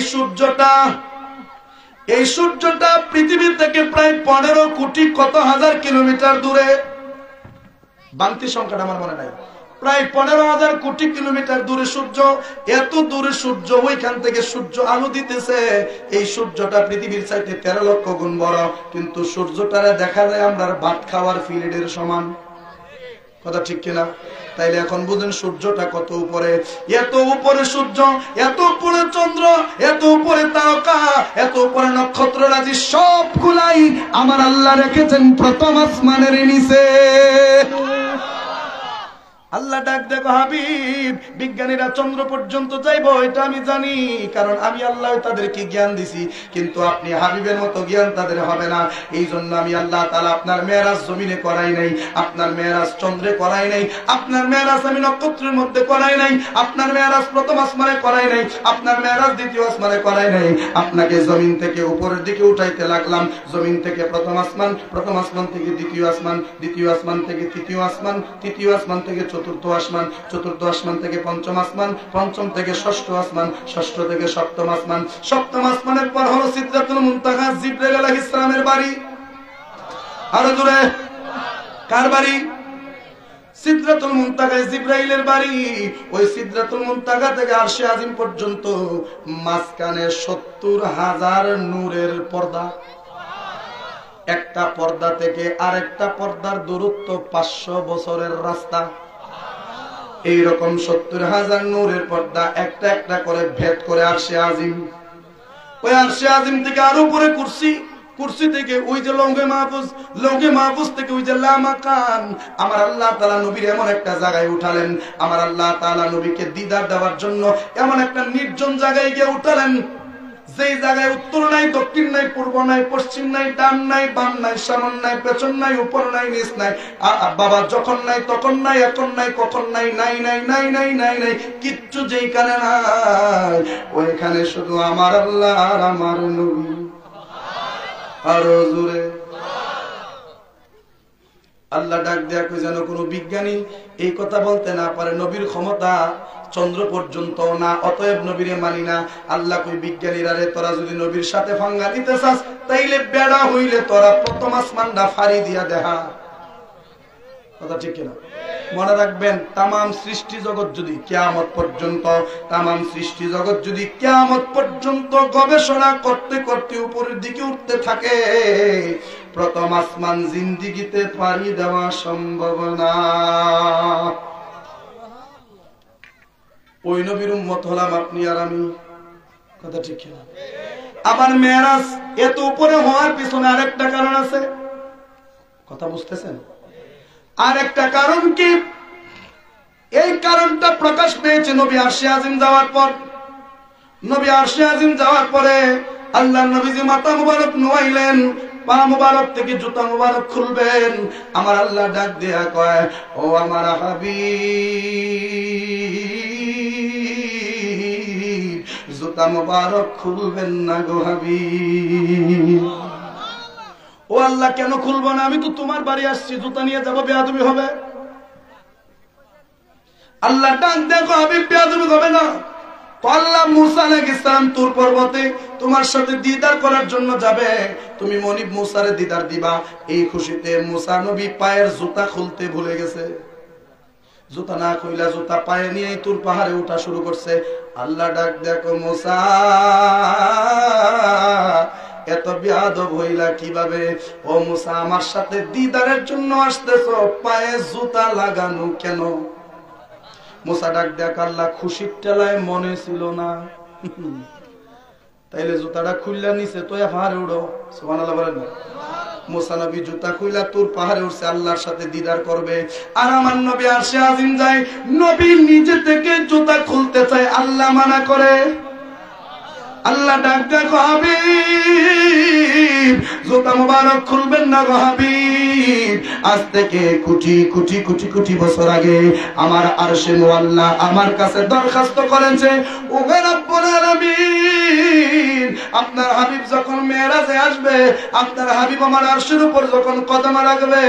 সূর্যটা পৃথিবী থেকে প্রায় 15 কোটি কত হাজার কিলোমিটার দূরে। বাংতি সংখ্যাটা আমার মনে নাই, প্রায় 15,000 কোটি কিলোমিটার দূরে সূর্য। এত দূরে সূর্য, ওইখান থেকে সূর্য আলো দিতেছে। এই সূর্যটা পৃথিবীর চাইতে 13 লক্ষ গুণ বড়, কিন্তু সূর্যটারে দেখা যায় আমরা ভাত খাওয়ার ফিল্ডের সমান। কথা ঠিক কিনা? তাইলে এখন বুঝেন সূর্যটা কত উপরে, এত উপরে সূর্য, এত উপরে চন্দ্র, এত উপরে তারকা, এত উপরে নক্ষত্র রাজি, সবগুলাই আমার আল্লাহ রেখেছেন প্রথম আসমানের নিচে। আল্লাহ ডাক দেখো হাবিব, বিজ্ঞানীরা চন্দ্র পর্যন্ত যাইবো এটা আমি জানি, কারণ আমি আল্লাহ তাদেরকে জ্ঞান দিছি, কিন্তু আপনি হাবিবের মতো জ্ঞান তাদের হবে না। এই জন্য আমি আল্লাহ তাআলা আপনার মেরাজ জমিনে করাই নাই, আপনার মেরাজ চন্দ্রে করাই নাই, আপনার মেরাজ আমি নক্ষত্রের মধ্যে করাই নাই, আপনার মেরাজ প্রথম আসমানে করাই নাই, আপনার মেরাজ দ্বিতীয় আসমানে করাই নাই। আপনাকে জমিন থেকে উপরের দিকে উঠাইতে লাগলাম, জমিন থেকে প্রথম আসমান, প্রথম আসমান থেকে দ্বিতীয় আসমান, দ্বিতীয় আসমান থেকে তৃতীয় আসমান, তৃতীয় আসমান থেকে চতুর্থ আসমান, চতুর্থ আসমান থেকে পঞ্চম আসমান, পঞ্চম থেকে ষষ্ঠ আসমান, ষষ্ঠ থেকে সপ্তম আসমান, সপ্তম আসমানের পর হলো সিদরাতুল মুনতাহা, জিবরাইল আলাইহিস সালামের বাড়ি। আরো জোরে, কার বাড়ি? সিদরাতুল মুনতাহায় জিবরাইলের বাড়ি। ওই সিদরাতুল মুনতাহা থেকে আরশে আজিম পর্যন্ত মাঝখানে ৭০,০০০ নূরের পর্দা। একটা পর্দা থেকে আরেকটা পর্দার দূরত্ব ৫০০ বছরের রাস্তা। এইরকম ৭০,০০০ নূরের পর্দা একটা একটা করে ভেদ করে আরশে আজিম। ওই আরশে আজিম থেকে আরো উপরে কুরসি, কুরসি থেকে ওই যে লৌহে মাহফুজ, লৌহে মাহফুজ থেকে ওই যে লামাকান। আমার আল্লাহ তাআলা নবীর এমন একটা জায়গায় উঠালেন, আমার আল্লাহ তাআলা নবীকে দিদার দেওয়ার জন্য এমন একটা নির্জন জায়গায় গিয়ে উঠালেন, যেই জায়গায় উত্তর নাই, দক্ষিণ নাই, পূর্ব নাই, পশ্চিম নাই, ডান নাই, বাম নাই, সামনে নাই, পেছন নাই, উপর নাই, নিচ নাই, বাবা যখন নাই তখন নাই, এখন নাই, কখন নাই, নাই নাই নাই নাই নাই নাই, কিচ্ছু যেইখানে নাই ওইখানে শুধু আমার আল্লাহ আর আমার নবী। আরো জোরে আল্লাহ ডাক দেয়া কই যেন কোন বিজ্ঞানী এই কথা বলতে না পারে নবীর ক্ষমতা চন্দ্র পর্যন্ত না, অতএব নবীরে মানি না। আল্লাহ কই বিজ্ঞানীরা রে, তোরা যদি নবীর সাথে ফাঙ্গা নিতে চাস তাইলে বেড়া হইলে তোরা প্রথম আসমানটা ফাড়ি দিয়া দেখা। কথা ঠিক কিনা? মনে রাখবেন, তামাম সৃষ্টি জগৎ যদি কিয়ামত পর্যন্ত, তামাম সৃষ্টি জগৎ যদি কিয়ামত পর্যন্ত গবেষণা করতে করতে উপরের দিকে উঠতে থাকে, প্রথম আসমান জিন্দিগিতে পাড়ি দেওয়া সম্ভব না। ওই নবীর উম্মত হলাম আপনি আর আমি। কথা ঠিক কিনা? আমার মেরাজ এত উপরে হওয়ার পিছনে আরেকটা কারণ আছে। কথা বুঝতেছেন? আরেকটা কারণ কি? এই কারণটা প্রকাশ পেয়েছে নবী আরশে আজিম যাওয়ার পর। নবী আরশে আজিম যাওয়ার পরে আল্লাহর নবীজি মাথা মুবারক নোয়াইলেন, পা মুবারক থেকে জুতা মুবারক খুলবেন। আমার আল্লাহ ডাক দেয়া কয়, ও আমার হাবিব, জুতা মুবারক খুলবেন না গো হাবিব। ও আল্লাহ, কেন খুলবো না? আমি তো তোমার বাড়ি আসছি, জুতা নিয়ে যাবো, বেয়াদবি হবে। আল্লাহ ডাক দেখো, হাবিব বেয়াদবি হবে না তো। আল্লাহ মুসা আলাইহিস সালাম তুর পর্বতে তোমার সাথে দিদার করার জন্য যাবে, তুমি মনিব মুসারে দিদার দিবা। এই খুশিতে মুসা নবী পায়ের জুতা খুলতে ভুলে গেছে। জুতা না খুইলা জুতা পায়ে নিয়ে তুর পাহাড়ে উঠা শুরু করছে। আল্লাহ ডাক দেখো, মুসা এত বেয়াদব হইলা কিভাবে? ও মুসা, আমার সাথে দিদারের জন্য আসতেছো, পায়ে জুতা লাগানো কেন? মুসা ডাক দেখ, আল্লাহ খুশির টেলায় মনে ছিল না। তাইলে জুতাটা খুললা নিচে তো পাহাড়ে উঠো। সুবহানাল্লাহ বলেন না? মুসা নবী জুতা খুইলা তুর পাহাড়ে উঠছে, আল্লাহর সাথে দিদার করবে। আর আমার নবী আরশে আজিম যায়, নবী নিজে থেকে জুতা খুলতে চায়, আল্লাহ মানা করে। আল্লাহ ডাক দেখো, হাবিব জুতা মুবারক খুলবেন না গো হাবিব। আজ থেকে কোটি কোটি কোটি কোটি বছর আগে আমার আরশে মুআল্লা আমার কাছে দরখাস্ত করেছে, ও রব্বুল আলামিন, আপনার হাবিব যখন মেরাজে আসবে, আপনার হাবিব আমার আরশের উপর যখন কদম রাখবে,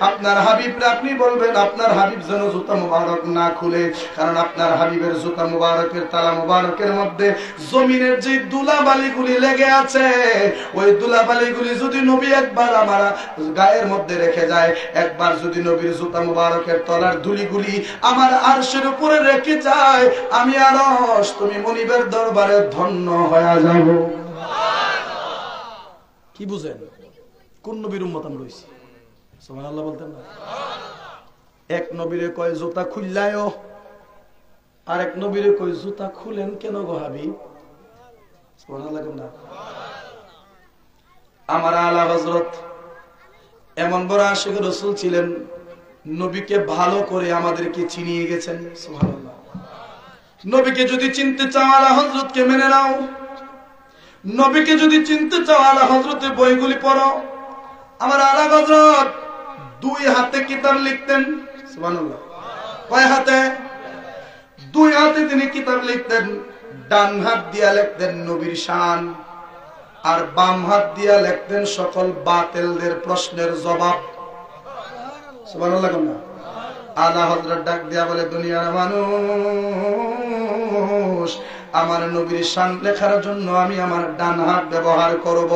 আপনার হাবিবরে আপনি বলবেন আপনার হাবিব যেন জুতা মুবারক না খুলে, কারণ আপনার হাবিবের জুতা মুবারকের তালা মুবারকের মধ্যে জমিনের যে ধুলাবালিগুলি লেগে আছে, ওই ধুলাবালিগুলি যদি নবী একবার আমার গায়ের মধ্যে রেখে যায়, একবার যদি নবীর জুতা মুবারকের তলার ধুলিগুলি আমার আরশের উপরে রেখে যায়, আমি আরশ তুমি মনিবের দরবারে ধন্য হয়ে যাব। কি বুঝেন? কোন নবীর উম্মত আমরা হইছি? সুবহানাল্লাহ বলতেন না? এক নবীরে কয় জুতা খুললায়ও, আর এক নবীরে কয় জুতা খুলেন কেন গো হাবিব? সুবহানাল্লাহ না? আমার আলা হযরত এমন বড় আশিক রাসূল ছিলেন, নবীকে ভালো করে আমাদেরকে চিনিয়ে গেছেন। সুবহানাল্লাহ। নবীকে যদি চিনতে চাও আলা হযরতকে মেনে নাও, নবীকে যদি চিনতে চাও আলা হযরতের বইগুলি পড়ো। আমার আলা হযরত দুই হাতে কিতাব লিখতেন। সুবহানাল্লাহ। কয় হাতে? দুই হাতে তিনি কিতাব লিখতেন। ডান হাত দিয়া লিখতেন নবীর শান, আর বাম হাত দিয়া লিখতেন সকল বাতিলদের প্রশ্নের জবাব। সুবহানাল্লাহ। আলা হযরত ডাক দিয়া বলে, দুনিয়ার মানুষ, আমার নবীর শান লেখার জন্য আমি আমার ডান হাত ব্যবহার করব,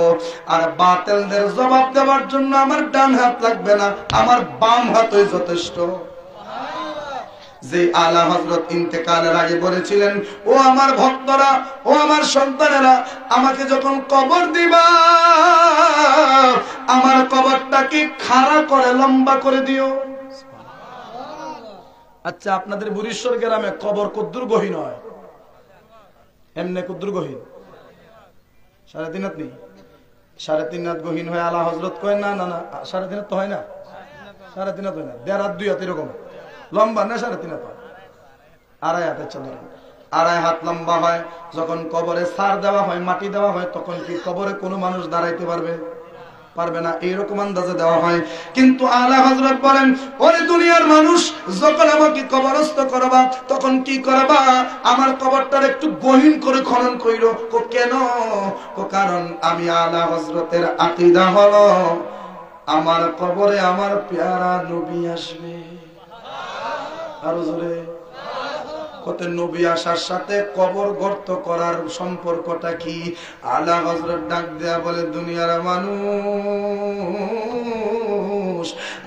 আর বাতিলদের জবাব দেওয়ার জন্য আমার ডান হাত লাগবে না, আমার বাম হাতই যথেষ্ট। যে আলা হযরত ইন্তেকালের আগে বলেছিলেন, ও আমার ভক্তরা, ও আমার সন্তানেরা, আমাকে যখন কবর দিবা, আমার কবরটাকে খাড়া করে লম্বা করে দিও। আচ্ছা, আপনাদের বুড়িশ্বর গ্রামে কবর কদ্দুর গহীন হয়? এমনি কদ্দুর গহীন? 3.5 হাত নেই? 3.5 হাত গহীন হয়। আলা হযরত কয় না না না, 3.5 হাত তো হয় না, 3.5 হাত হয় না, 1.5 হাত 2 হাত এরকম লম্বা না, 3.5 হাত হয়, 2.5 হাত। আচ্ছা ধরেন 2.5 হাত লম্বা হয়। যখন কবরে সার দেওয়া হয়, মাটি দেওয়া হয়, তখন কি কবরে কোনো মানুষ দাঁড়াইতে পারবে? পারবে না, এইরকম আন্দাজে দেওয়া হয়। কিন্তু আলা হযরত বলেন, ওরে দুনিয়ার মানুষ, যখন আমাকে কবরস্থ করবা, তখন কি করবা? আমার কবরটার একটু গহীন করে খনন কইরো। কেন? কারণ আমি আলা হযরতের আকীদা হলো, আমার কবরে আমার পেয়ারা নবী আসবে। আরো জোরে কত? নবী আসার সাথে কবর গর্ত করার সম্পর্কটা কি? আলা হযরত ডাক দেয়া বলে, দুনিয়ার মানুষ,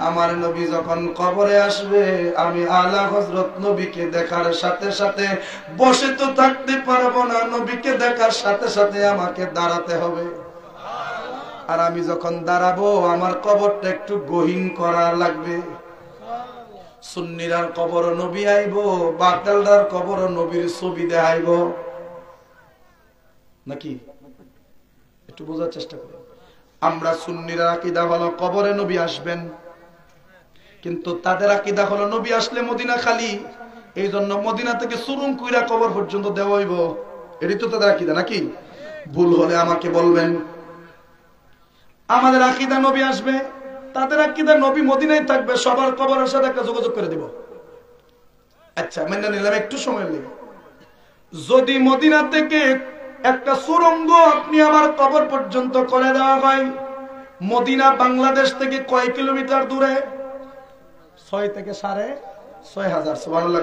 আমার নবী যখন কবরে আসবে, আমি আলা হযরত নবীকে দেখার সাথে সাথে বসে তো থাকতে পারবো না, নবীকে দেখার সাথে সাথে আমাকে দাঁড়াতে হবে। আর আমি যখন দাঁড়াবো, আমার কবরটা একটু গহীন করা লাগবে। সুন্নিরার কবর নবী আইব, বাতিলরার কবর নবীর ছবি দেখাইব নাকি? একটু বোঝার চেষ্টা করুন। আমরা সুন্নিরা আকীদা হলো কবরে নবী আসবেন, কিন্তু তাদের আকীদা হলো নবী আসলে মদিনা খালি, এই জন্য মদিনা থেকে সুরুং কইরা কবর পর্যন্ত দেওয়া হইব। এটাই তো তাদের আকীদা নাকি? ভুল হলে আমাকে বলবেন। আমাদের আকীদা নবী আসবে, তাদের আকীদা নবী মদিনায় থাকবে, সবার কবরের সাথে একটা যোগাযোগ করে দিব। আচ্ছা মেনে নিলাম, একটু সময় লাগে। যদি মদিনা থেকে একটা সুড়ঙ্গ আপনি আমার কবর পর্যন্ত করে দেওয়া হয়, মদিনা বাংলাদেশ থেকে কয় কিলোমিটার দূরে? 6 থেকে 6,500। সুবহানাল্লাহ।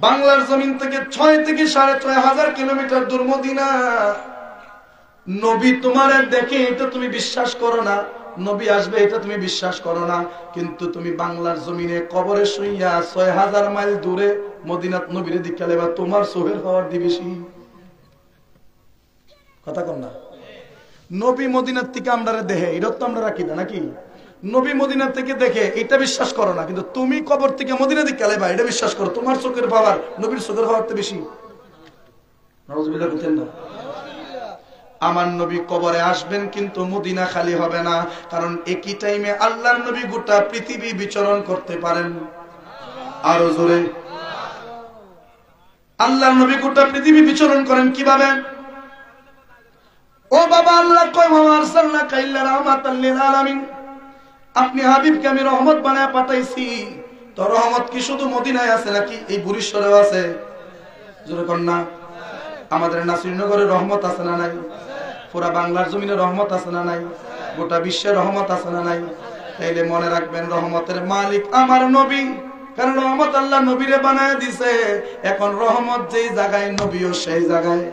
বাংলার জমিন থেকে 6 থেকে 6,500 কিলোমিটার দূর মদিনা। নবী তোমারে দেখে এটা তুমি বিশ্বাস করো না, নবী আসবে এটা তুমি বিশ্বাস করো না, কিন্তু তুমি বাংলার জমিনে কবরে শুইয়া 6,000 মাইল দূরে মদিনাত নবীরে দেখালে বা তোমার সোহের হওয়ার দি বেশি। কথা কম না? নবী মদিনার থেকে আমরা দেখে, এটা তো আমরা রাখি না নাকি? নবী মদিনার থেকে দেখে এটা বিশ্বাস করো না, কিন্তু তুমি কবর থেকে মদিনা দেখালে বা এটা বিশ্বাস করো, তোমার চোখের পাওয়ার নবীর চোখের হওয়ার তো বেশি। নাউযুবিল্লাহ বলতেন না? আমার নবী কবরে আসবেন, কিন্তু মদিনা খালি হবে না, কারণ একই টাইমে আল্লাহর নবী গোটা পৃথিবী বিচরণ করতে পারেন। আরো জোরে, আল্লাহর নবী গোটা পৃথিবী বিচরণ করেন কিভাবে? ও বাবা, আল্লাহ কয় ওয়া আরসালনাকা ইল্লা রাহমাতাল লিল আলামিন, আপনি হাবিবকে আমি রহমত বানায় পাঠাইছি। তো রহমত কি শুধু মদিনায় আছে নাকি এই বুড়িশ্বরেও আছে? জোরে কোন না? আমাদের নাসিরনগরে রহমত আছে না নাই? পুরা বাংলার জমিনে রহমত আছে না নাই? গোটা বিশ্বের রহমত আছে না নাই? তাইলে মনে রাখবেন, রহমতের মালিক আমার নবী, কারণ রহমত আল্লাহ নবীরে বানায় দিছে। এখন রহমত যেই জায়গায়, নবীও সেই জায়গায়।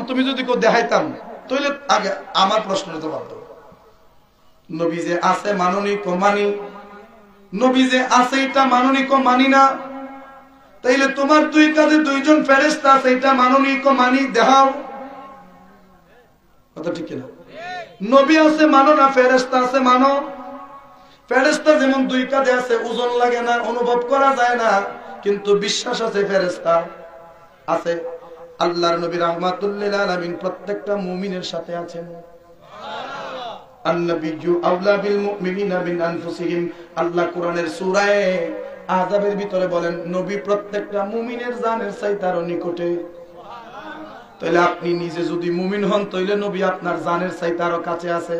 তুমি যদি কেউ দেখাইতাম, তাহলে আগে আমার প্রশ্নের জবাব দাও। নবী যে আছে মাননি কো মানি, নবী যে আছে এটা মাননি কো মানি না, তাইলে তোমার দুই কাঁধে দুইজন ফেরেশতা আছে, এটা মাননি কো মানি দেখাও। কথা ঠিক কিনা? নবী আছে মানো না ফেরেশতা আছে মানো? ফেরেশতা যেমন দুই কাঁধে আছে, ওজন লাগে না, অনুভব করা যায় না, কিন্তু বিশ্বাস আছে ফেরেশতা আছে। আল্লাহর নবী রাহমাতুল লিল আলামিন প্রত্যেকটা মুমিনের সাথে আছেন। আন-নাবিয়্যু আওলা বিল মুমিনিনা মিন আনফুসিহিম, আল্লাহ কোরআনের সূরা আযাবের ভিতরে বলেন নবী প্রত্যেকটা মুমিনের জানের চাইতে আরো নিকটে। তাহলে আপনি নিজে যদি মুমিন হন তাহলে নবী আপনার জানের চাইতে আরো কাছে আছে।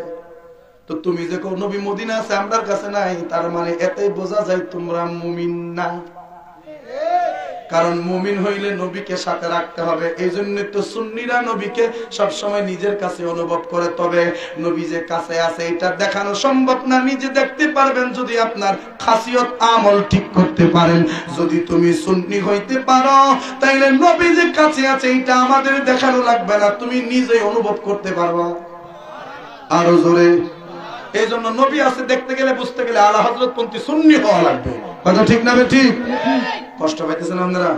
তো তুমি যে কো নবী মদিনা আছে আমরার কাছে নাই, তার মানে এটাই বোঝা যায় তোমরা মুমিন না। কারণ মুমিন হইলে নবীকে সাথে রাখতে হবে। এই জন্য তো সুন্নিরা নবীকে সবসময় নিজের কাছে অনুভব করে। তবে নবী যে কাছে আছে এটা দেখানো সম্ভব না, নিজে দেখতে পারবেন যদি আপনার খাসিয়ত আমল ঠিক করতে পারেন। যদি তুমি সুন্নি হইতে পারো তাইলে নবী যে কাছে আছে এটা আমাদের দেখানো লাগবে না, তুমি নিজেই অনুভব করতে পারবা। আরো জোরে। এই জন্য নবী আছে দেখতে গেলে বুঝতে গেলে আলা হযরত পন্থী সুন্নি হওয়া লাগবে। কথা ঠিক না ঠিক? কষ্ট পাইতেছেন আপনারা?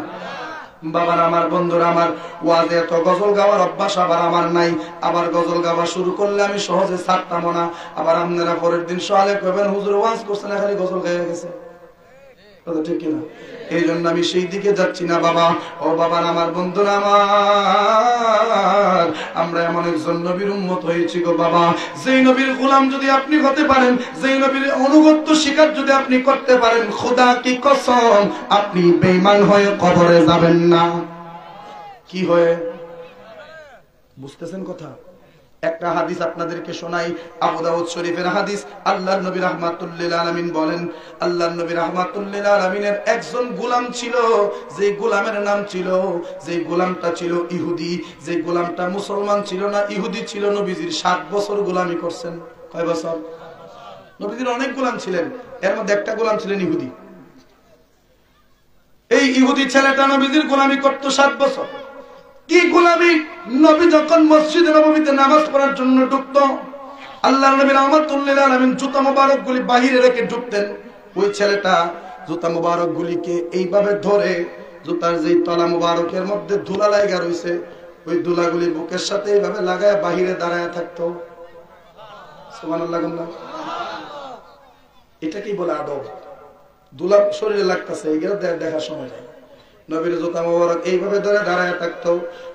বাবার আমার, বন্ধুরা আমার, ওয়াজে তো গজল গাওয়ার অভ্যাস আবার আমার নাই। আবার গজল গাওয়া শুরু করলে আমি সহজে ছাড়তাম না। আবার আপনারা পরের দিন সকালে কইবেন হুজুর ওয়াজ করছেন খালি গজল গাইয়া গেছে। কথা ঠিক কিনা? এই জন্য আমি সেই দিকে যাচ্ছি না বাবা। ও বাবার আমার, বন্ধুরা আমার, আমরা এমন একজন নবীর উম্মত হয়েছি গো বাবা, যেই নবীর গোলাম যদি আপনি হতে পারেন, যেই নবীর অনুগত্য স্বীকার যদি আপনি করতে পারেন, খোদা কি কসম আপনি বেঈমান হয়ে কবরে যাবেন না। কি হয়ে? বুঝতেছেন কথা? একটা হাদিস আপনাদেরকে শোনাই, আবু দাউদ শরীফের হাদিস। আল্লাহর নবী রাহমাতুল লিল আলামিন বলেন, আল্লাহর নবী রাহমাতুল লিল আলামিনের একজন গোলাম ছিল, যে গোলামের নাম ছিল, যে গোলামটা ছিল ইহুদি, যে গোলামটা মুসলমান ছিল না, ইহুদি ছিল। নবীজির 7 বছর গোলামি করছেন। কয় বছর? নবীজির অনেক গোলাম ছিলেন, এর মধ্যে একটা গোলাম ছিলেন ইহুদি। এই ইহুদি ছেলেটা নবীজির গোলামি করত 7 বছর। কি গোলামি? নবী যখন মসজিদে নববীতে নামাজ পড়ার জন্য ঢুকতো, আল্লাহর নবী রাহমাতুল লিল আলামিন জুতা মোবারক গুলি বাহিরে রেখে ঢুকতেন। ওই ছেলেটা জুতা মোবারক গুলিকে এইভাবে ধরে, জুতার যেই তলা মোবারকের মধ্যে ধুলা লাগা রইছে, ওই ধুলাগুলি বুকের সাথে এইভাবে লাগায় বাহিরে দাঁড়ায় থাকতো। সুবহানাল্লাহ। এটা কি বলে আদব? ধুলা শরীরে লাগতেছে, এগুলো দেখার সময় নাই। নবীর জুতা মোবারক এইভাবে ধরে দাঁড়ায় থাকতো।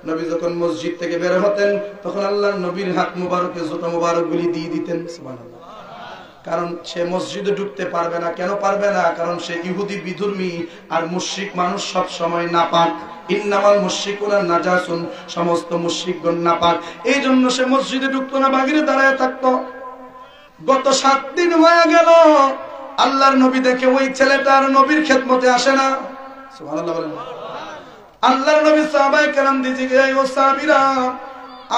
নবী যখন মসজিদ থেকে বের হতেন তখন আল্লাহর নবীর হাত মোবারকে জুতা মোবারক গুলি দিয়ে দিতেন। সুবহানাল্লাহ। কারণ সে মসজিদে ঢুকতে পারবে না। কেন পারবে না? কারণ সে ইহুদি বিধর্মী, আর মুশরিক মানুষ সব সময় নাপাক। ইন্নামাল মুশরিকুনা নাজাসুন, সমস্ত মুশরিকগণ নাপাক। এই জন্য সে মসজিদে ঢুকতো না, বাহিরে দাঁড়ায় থাকতো। গত 7 দিন হয়ে গেল, আল্লাহর নবী দেখে ওই ছেলেটার নবীর খেদমতে আসে না। সুবহানাল্লাহ বলেন। আল্লাহর নবী সাহাবায়ে কেরাম দিকে, ও সাহাবীরা,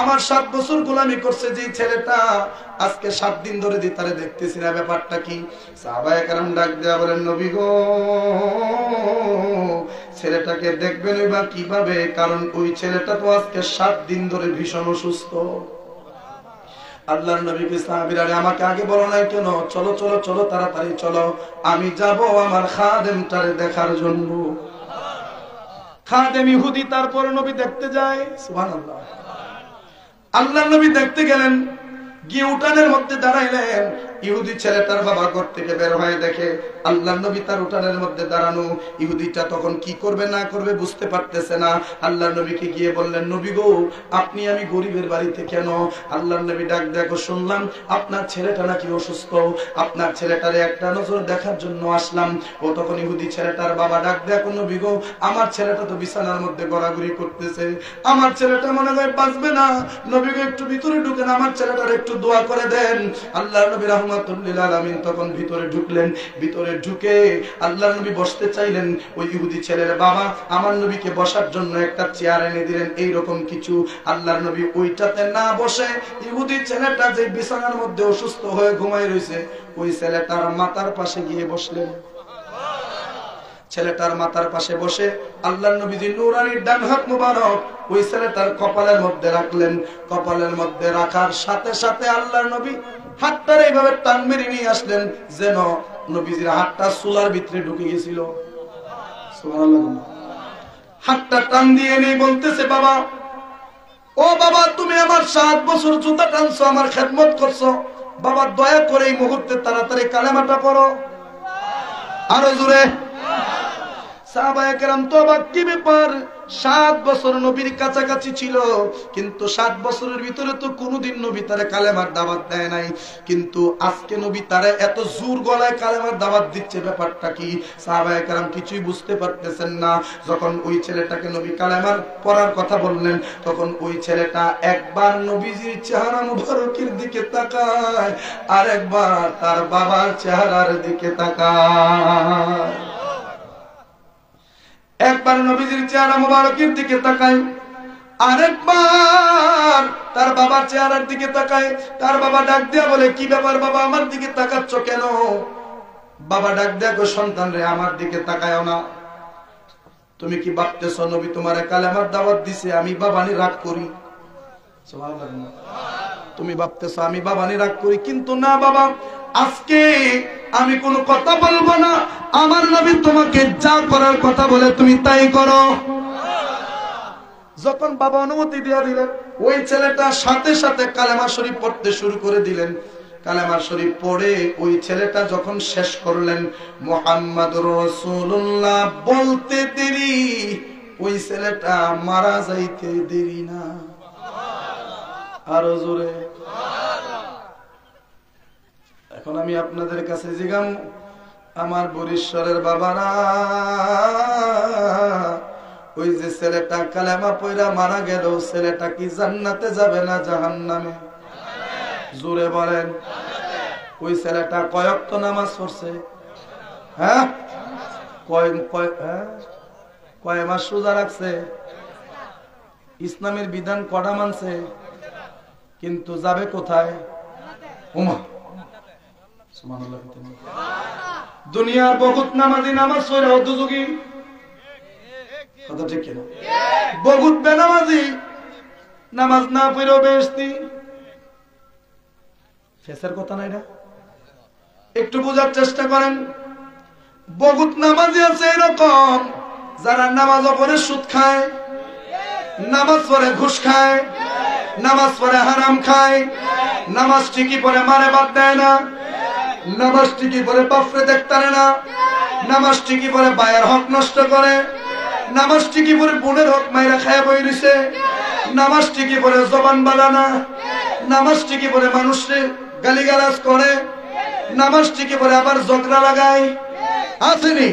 আমার 7 বছর গোলামি করছে যে ছেলেটা, আজকে 7 দিন ধরে তারে দেখতেছি না, ব্যাপারটা কি? সাহাবায়ে কেরাম ডাক দেয়া বলেন, নবী গো, ছেলেটাকে দেখবেন বা কিভাবে? কারণ ওই ছেলেটা তো আজকে 7 দিন ধরে ভীষণ অসুস্থ। আল্লাহর নবী কে সাহাবীরা, আমাকে আগে বলো নাই কেন? চলো চলো চলো, তাড়াতাড়ি চলো, আমি যাব আমার খাদেমটারে দেখার জন্য। খাদেম ইহুদি, তারপরে নবী দেখতে যায়। সুবহানাল্লাহ। আল্লাহর নবী দেখতে গেলেন, গিয়ে উঠানের মধ্যে দাঁড়াইলেন। ইহুদি ছেলেটার বাবা ঘর থেকে বের হয়ে দেখে আল্লাহর নবী তার উঠানের মধ্যে দাঁড়ানো। ইহুদিটা তখন কি করবে না করবে বুঝতে পারতেছে না। আল্লাহর নবীকে গিয়ে বললেন, নবী গো, আপনি আমি গরিবের বাড়িতে কেন? আল্লাহর নবী ডাক দেখো, শুনলাম আপনার ছেলেটা নাকি অসুস্থ, আপনার ছেলেটারে একটা নজর দেখার জন্য আসলাম। ও তখন ইহুদি ছেলেটার বাবা ডাক দেখো, নবী গো, আমার ছেলেটা তো বিছানার মধ্যে গড়াগড়ি করতেছে, আমার ছেলেটা মনে হয় বাঁচবে না। নবী গো, একটু ভিতরে ঢুকেন, আমার ছেলেটার একটু দোয়া করে দেন। আল্লাহর নবী রাহমাতুল লিল আলামিন তখন ভিতরে ঢুকলেন। ভিতরে ঢুকে আল্লাহর নবী বসতে চাইলেন। ওই ইহুদি ছেলের বাবা আমার নবীকে বসার জন্য একটা চেয়ার এনে দিলেন, এইরকম কিছু। আল্লাহর নবী ওইটাতে না বসে, ইহুদি ছেলেটা যে বিছানার মধ্যে অসুস্থ হয়ে ঘুমায় রয়েছে, ওই ছেলেটার মাথার পাশে গিয়ে বসলেন। ছেলেটার মাথার পাশে বসে আল্লাহর নবীজি নূরানির ডান হাত মুবারক ওই ছেলেটার কপালের মধ্যে রাখলেন। কপালের মধ্যে রাখার সাথে সাথে আল্লাহর নবী হাতটার এইভাবে টান মেরে নিয়ে আসলেন, যেন নবীজির হাতটা চুলার ভিতরে ঢুকে গেছিল। সুবহানাল্লাহ। হাতটা টান দিয়ে নেই, বলতেছে, বাবা, ও বাবা, তুমি আমার 7 বছর জুতা টানছো, আমার খেদমত করছো, বাবা দয়া করে এই মুহূর্তে তাড়াতাড়ি কালেমাটা পড়ো। আরো জোরে। সাহাবায়ে কেরাম তো অবাক, কি ব্যাপার, 7 বছর নবীর কাছাকাছি ছিল, কিন্তু 7 বছরের ভিতরে তো কোনোদিন নবী তারে কালেমার দাওয়াত দেয় নাই, কিন্তু আজকে নবী তারে এত জোর গলায় কালেমার দাওয়াত দিচ্ছে, ব্যাপারটা কি? সাহাবায়ে কেরাম কিছুই বুঝতে পারতেছেন না। যখন ওই ছেলেটাকে নবী কালেমার পড়ার কথা বললেন, তখন ওই ছেলেটা একবার নবীজির চেহারা মুবারকের দিকে তাকায়, আর একবার তার বাবার চেহারার দিকে তাকায়। একবার নবীজির চেহারা মুবারকের দিকে তাকায়, আরেকবার তার বাবার চেহারার দিকে তাকায়। তার বাবা ডাক দিয়া বলে, কি ব্যাপার বাবা, আমার দিকে তাকাচ্ছ কেন? বাবা ডাক দিয়া কই, সন্তান রে, আমার দিকে তাকায়ও না। তুমি কি ভাবতেছো নবী তোমারে কালেমার দাওয়াত দিছে আমি বাবানি রাগ করি? সুবহানাল্লাহ। তুমি ভাবতেছো আমি বাবানি রাগ করি, কিন্তু না বাবা, আজকে আমি কোনো কথা বলবো না, আমার নবী তোমাকে যা করার কথা বলে তুমি তাই করো। যখন বাবা অনুমতি দিয়ে দিলেন, ওই ছেলেটা সাথে সাথে কালেমা শরীফ পড়তে শুরু করে দিলেন। কালেমা শরীফ পড়ে ওই ছেলেটা যখন শেষ করলেন, মুহাম্মাদুর রাসূলুল্লাহ বলতে দেরি, ওই ছেলেটা মারা যাইতে দেরি না। আরো জোরে। এখন আমি আপনাদের কাছে জিগাম, আমার বরিশ্বরের বাবারা, ওই যে ছেলেটা কালেমা পয়রা মারা গেল, ছেলেটা কি জান্নাতে যাবে না জাহান্নামে? জোরে বলেন। ওই ছেলেটা কয় ওয়াক্ত নামাজ পড়ছে? হ্যাঁ, কয় মাস রোজা রাখছে? ইসলামের বিধান কড়া মানছে, কিন্তু যাবে কোথায়? ওমা, সুবহানাল্লাহ। দুনিয়ার বহুত নামাজি নামাজ পড়ে অদুযোগী, কথা ঠিক কিনা? বহুত বেনামাজি নামাজ না পড়েও বেহেশতি। ফেসের কথা না এটা, একটু বোঝার চেষ্টা করেন। বহুত নামাজি আছে এরকম, যারা নামাজ পড়ে সুদ খায়, নামাজ পড়ে ঘুষ খায়, নামাজ পড়ে হারাম খায়, নামাজ ঠিকই পড়ে মারে বাদ দেয় না, নামাজ ঠিকই পড়ে বাপরে দেখতারে না, নামাজ ঠিকই পড়ে বায়ের হক নষ্ট করে, নামাজ ঠিকই পড়ে বোনের হক মাইরা খায় বই দিছে, নামাজ ঠিকই পড়ে জবান বালানা, নামাজ ঠিকই পড়ে মানুষকে গালিগালাজ করে, নামাজ ঠিকই পড়ে আবার ঝগড়া লাগায়, আসেনি?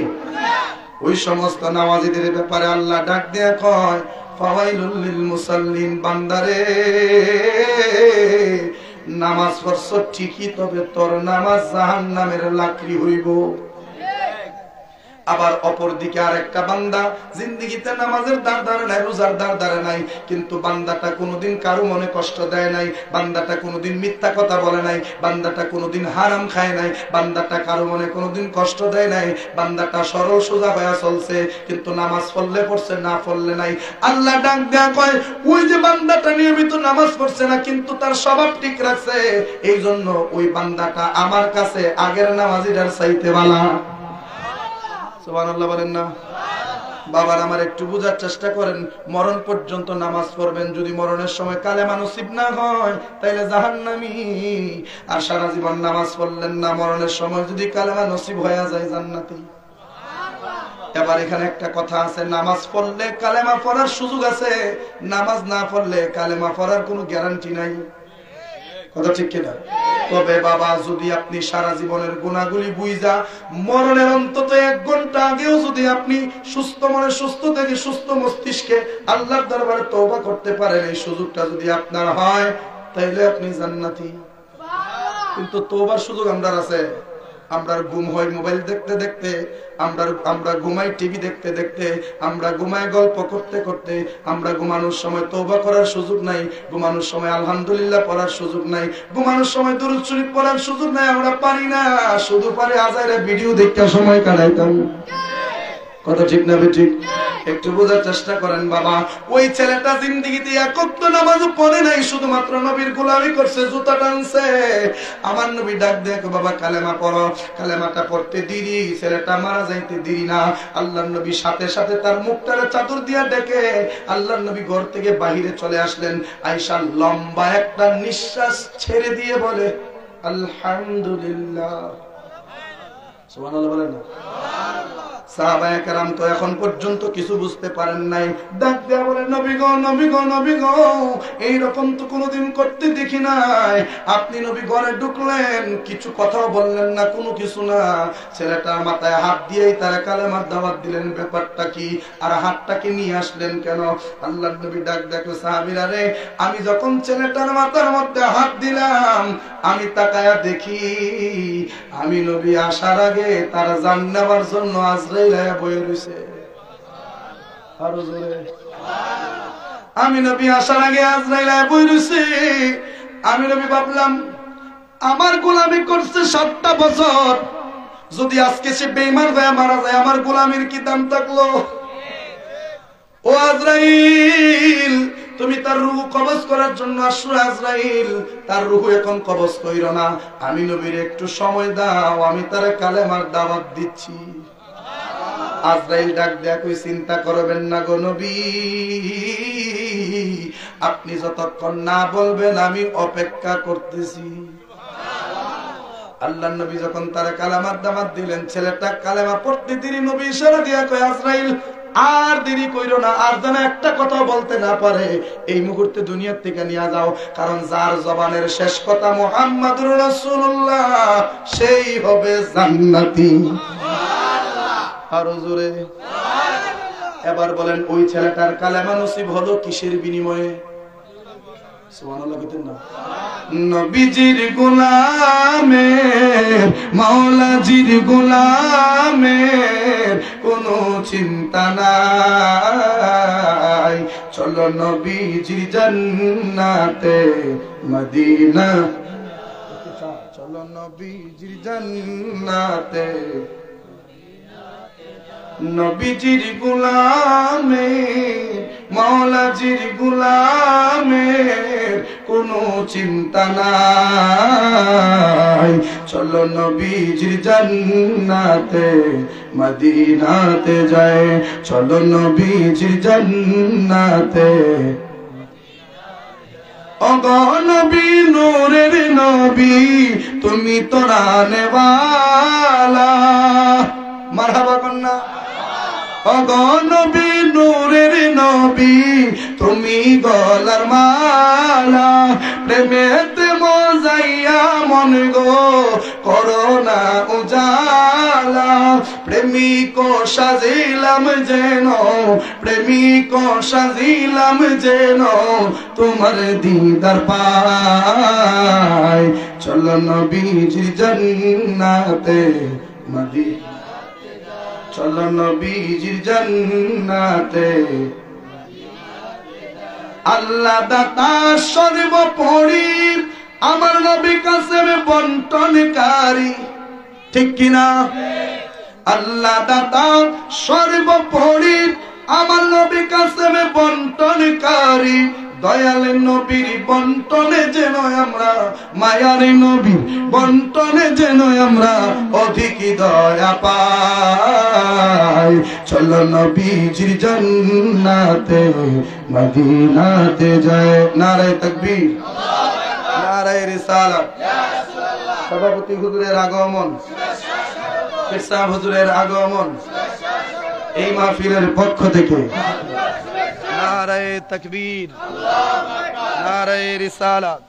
ওই সমস্ত নামাজীদের ব্যাপারে আল্লাহ ডাক দিয়ে কয়, ফাওয়াইলুল লিল মুসাল্লিন, বান্দারে নামাজ পড়ছ ঠিকই, তবে তোর নামাজ জাহান্নামের লাকড়ি হইব। আবার অপর দিকে আরেকটা বান্দা জিন্দেগিতে নামাজের দাঁড় দাঁড়ে নাই, রোজার দাঁড় দাঁড়ে নাই, কিন্তু বান্দাটা কোনোদিন কারো মনে কষ্ট দেয় নাই, বান্দাটা কোনোদিন মিথ্যা কথা বলে নাই, বান্দাটা কোনোদিন হারাম খায় নাই, বান্দাটা কারো মনে কোনোদিন কষ্ট দেয় নাই, বান্দাটা সরল সোজা হয়ে চলছে, কিন্তু নামাজ পড়লে পড়ছে, না পড়লে নাই। আল্লাহ ডাক দেয়া কয়, ওই যে বান্দাটা নিয়মিত নামাজ পড়ছে না, কিন্তু তার স্বভাব ঠিক রাখছে, এই জন্য ওই বান্দাটা আমার কাছে আগের নামাজিটার চাইতে ভালো। সুবহানাল্লাহ বলেন না? বাবার আমার একটু বুঝার চেষ্টা করেন, মরণ পর্যন্ত নামাজ পড়বেন, যদি মরণের সময় কালেমা নসিব না হয় তাইলে জাহান্নামী। আর সারা জীবন নামাজ পড়লেন না, মরণের সময় যদি কালেমা নসিব হয়ে যায় জান্নাতি। এবার এখানে একটা কথা আছে, নামাজ পড়লে কালেমা পড়ার সুযোগ আছে, নামাজ না পড়লে কালেমা পড়ার কোনো গ্যারান্টি নাই, কথা ঠিক কিনা? তবে বাবা, যদি আপনি সারা জীবনের গুনাহগুলি বুঝা মরণের অন্তত 1 ঘন্টা আগেও যদি আপনি সুস্থ মনে, সুস্থ থেকে সুস্থ মস্তিষ্কে আল্লাহর দরবারে তওবা করতে পারেন, এই সুযোগটা যদি আপনার হয়, তাইলে আপনি জান্নাতি। কিন্তু তওবার সুযোগ আমরা আছে, আমরা ঘুম হয় মোবাইল দেখতে দেখতে, আমরা ঘুমাই টিভি দেখতে দেখতে, আমরা ঘুমাই গল্প করতে করতে, আমরা ঘুমানোর সময় তওবা করার সুযোগ নাই, ঘুমানোর সময় আলহামদুলিল্লাহ পড়ার সুযোগ নাই, ঘুমানোর সময় দুরূদ শরীফ পড়ার সুযোগ নাই, আমরা পারি না, শুধু পারি আজাইরা ভিডিও দেখতে সময় কাটাইতাম। কথা ঠিক না ঠিক? একটু বোঝার চেষ্টা করেন বাবা। ওই ছেলেটা জিন্দেগিতে একত্ব নামাজ পড়ে নাই, শুধুমাত্র নবীর গোলামি করছে, জুতা টানছে। আমার নবী ডাক দেয়, বাবা কালেমা পড়ো। কালেমাটা পড়তে দেরি, ছেলেটা মারা যাইতে দেরি না। আল্লাহর নবী সাথে সাথে তার মুখটারে চাদর দিয়া ডেকে আল্লাহর নবী ঘর থেকে বাহিরে চলে আসলেন। আয়েশা লম্বা একটা নিঃশ্বাস ছেড়ে দিয়ে বলে, আলহামদুলিল্লাহ। সুবহানাল্লাহ বলেন না? সাহাবায়ে কেরাম তো এখন পর্যন্ত কিছু বুঝতে পারেন নাই, ডাক দেয়া বলে নবী গো, নবী গো, নবী গো, এইরকম তো কোনোদিন করতে দেখি নাই। আপনি নবী ঘরে ঢুকলেন, কিছু কথাও বললেন না, কোনো কিছু না, ছেলেটার মাথায় হাত দিয়েই তারা কালেমার দাওয়াত দিলেন। ব্যাপারটা কি? আর হাতটাকে নিয়ে আসলেন কেন? আল্লাহর নবী ডাক দেখো, সাহাবীরা রে, আমি যখন ছেলেটার মাথার মধ্যে হাত দিলাম, আমি তাকায়া দেখি আমি নবী আসার আগে তারা জান নেবার জন্য আজরাইল আয়া বয়ে রইছে। আরো জোরে। আমি নবী আসার আগে আজরাইল আয়া বয়ে রইছে। আমি নবী ভাবলাম আমার গোলামি করছে 7টা বছর, যদি আজকে সে বেঈমান হয়ে মারা যায় আমার গোলামির কি দাম থাকলো? ও আজরাইল, তুমি তার রূহ কবজ করার জন্য আসো। আজরাইল, তার রূহ এখন কবজ কইরো না, আমি নবীর একটু সময় দাও, আমি তার কালেমার দাওয়াত দিচ্ছি। আজরাইল ডাক দেয়া কই, চিন্তা করবেন না গো নবী, আপনি যতক্ষণ না বলবেন আমি অপেক্ষা করতেছি। আল্লাহর নবী যখন তার কালেমার দাওয়াত দিলেন, ছেলেটা কালেমা পড়তে দেরি, নবী ইশারা দিয়া কয় আজরাইল আর দেরি কইরো না, আর যেন একটা কথা বলতে না পারে এই মুহূর্তে দুনিয়ার থেকে নিয়ে যাও, কারণ যার জবানের শেষ কথা মুহাম্মাদুর রাসূলুল্লাহ সেই হবে জান্নাতি। আরো জোরে। এবার বলেন ওই ছেলেটার কালেমা নসিব হলো কিসের বিনিময়ে? সুবহানাল্লাহ কইতেন না? নবীজির গোলামের, মাওলাজির গোলামের কোনো চিন্তা নাই, চলো নবীজির জান্নাতে মদিনা, চলো নবীজির জান্নাতে। নবীজির গোলামের, মাওলাজির গোলামের কোনো চিন্তা নাই, চলো নবীজির জান্নাতে মদিনাতে যায়, চলো নবীজির জান্নাতে। ওগো নবী, নূরের নবী, তুমি তো রানেওয়ালা, মারহাবা কন্যা। ওগো নবী, নূরের নবী, তুমি গলার মালা, প্রেমেতে মজাইয়া মন গো করোনা উজালা, প্রেমিক সাজিলাম যেন, প্রেমিক সাজিলাম যেন তোমার দিদার পায়, চলো নবীজির জান্নাতে মদিনা, চলো নবীজির জান্নাতে। আল্লাহ দাতা সর্বোপরি, আমার নবী কাসেম বন্টনকারী, ঠিক কিনা? আল্লাহ দাতা সর্বোপরি, আমার নবী কাসেম বন্টনকারী, দয়াল নবীর বন্টনে যেন আমরা, মায়ার নবীর বন্টনে যেন আমরা অধিক দয়া পাই, চলো নবীজির জান্নাতে মদিনাতে যায়। নারে তাকবীর, নারে রিসালাত। সভাপতি হুজুরের আগমন, পীর সাহেব হুজুরের আগমন এই মাহফিলের পক্ষ থেকে নারে তাকবীর, নারে রিসালাত।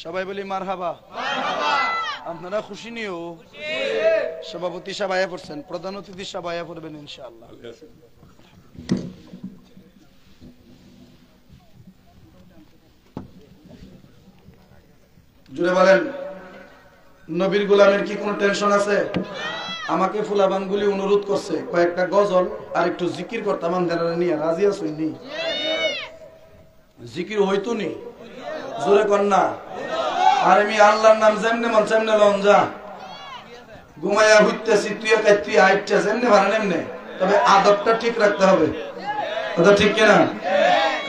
সবাই বলি মারহাবা। আপনারা খুশি নিও? সভাপতি সাহেব আয়া পড়ছেন, প্রধান অতিথি সাহেব আয়া পড়বেন ইনশাআল্লাহ। জুড়ে বলেন, নবীর গোলামের কি কোনো টেনশন আছে? আমাকে ফুলাবানগুলি অনুরোধ করছে কয়েকটা গজল আর একটু জিকির করতাম, আমাদের নিয়ে রাজি আছেন নি? জিকির হইতো নি? জোরে কন্যা। আর আমি আল্লাহর নাম যেমনে মন সেমনে লন যা, ঘুমাইয়া হইতেছি তুই তুই আইটা যেমনে ভাড়া এমনে, তবে আদবটা ঠিক রাখতে হবে, কথা ঠিক কিনা?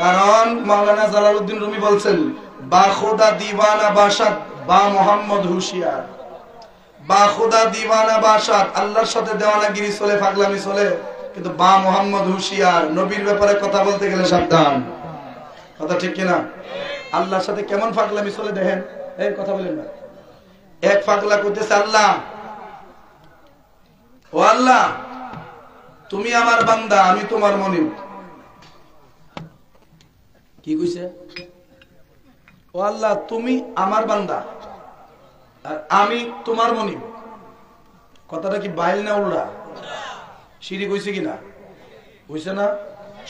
কারণ মাওলানা জালালউদ্দিন রুমি বলছেন, বা খোদা দিওয়ানা বাসাত বা মোহাম্মদ হুশিয়ার, বা খোদা দিওয়ানা বাসাত, আল্লাহর সাথে দেওয়ানাগিরি চলে, পাগলামি চলে, কিন্তু বা মোহাম্মদ হুশিয়ার, নবীর ব্যাপারে কথা বলতে গেলে সাবধান। কথা ঠিক কিনা? আল্লাহর সাথে কেমন ফাগলামি চলে দেখেন। এই কথা বলেন না। এক ফাগলা কইতেছে, আল্লাহ, ও আল্লাহ, তুমি আমার বান্দা, আমি তোমার মনিব। কি কইছে? ও আল্লাহ, তুমি আমার বান্দা আর আমি তোমার মনিব। কথাটা কি বাইল না উল্টা? শিরিক হইছে কিনা? হইছে না?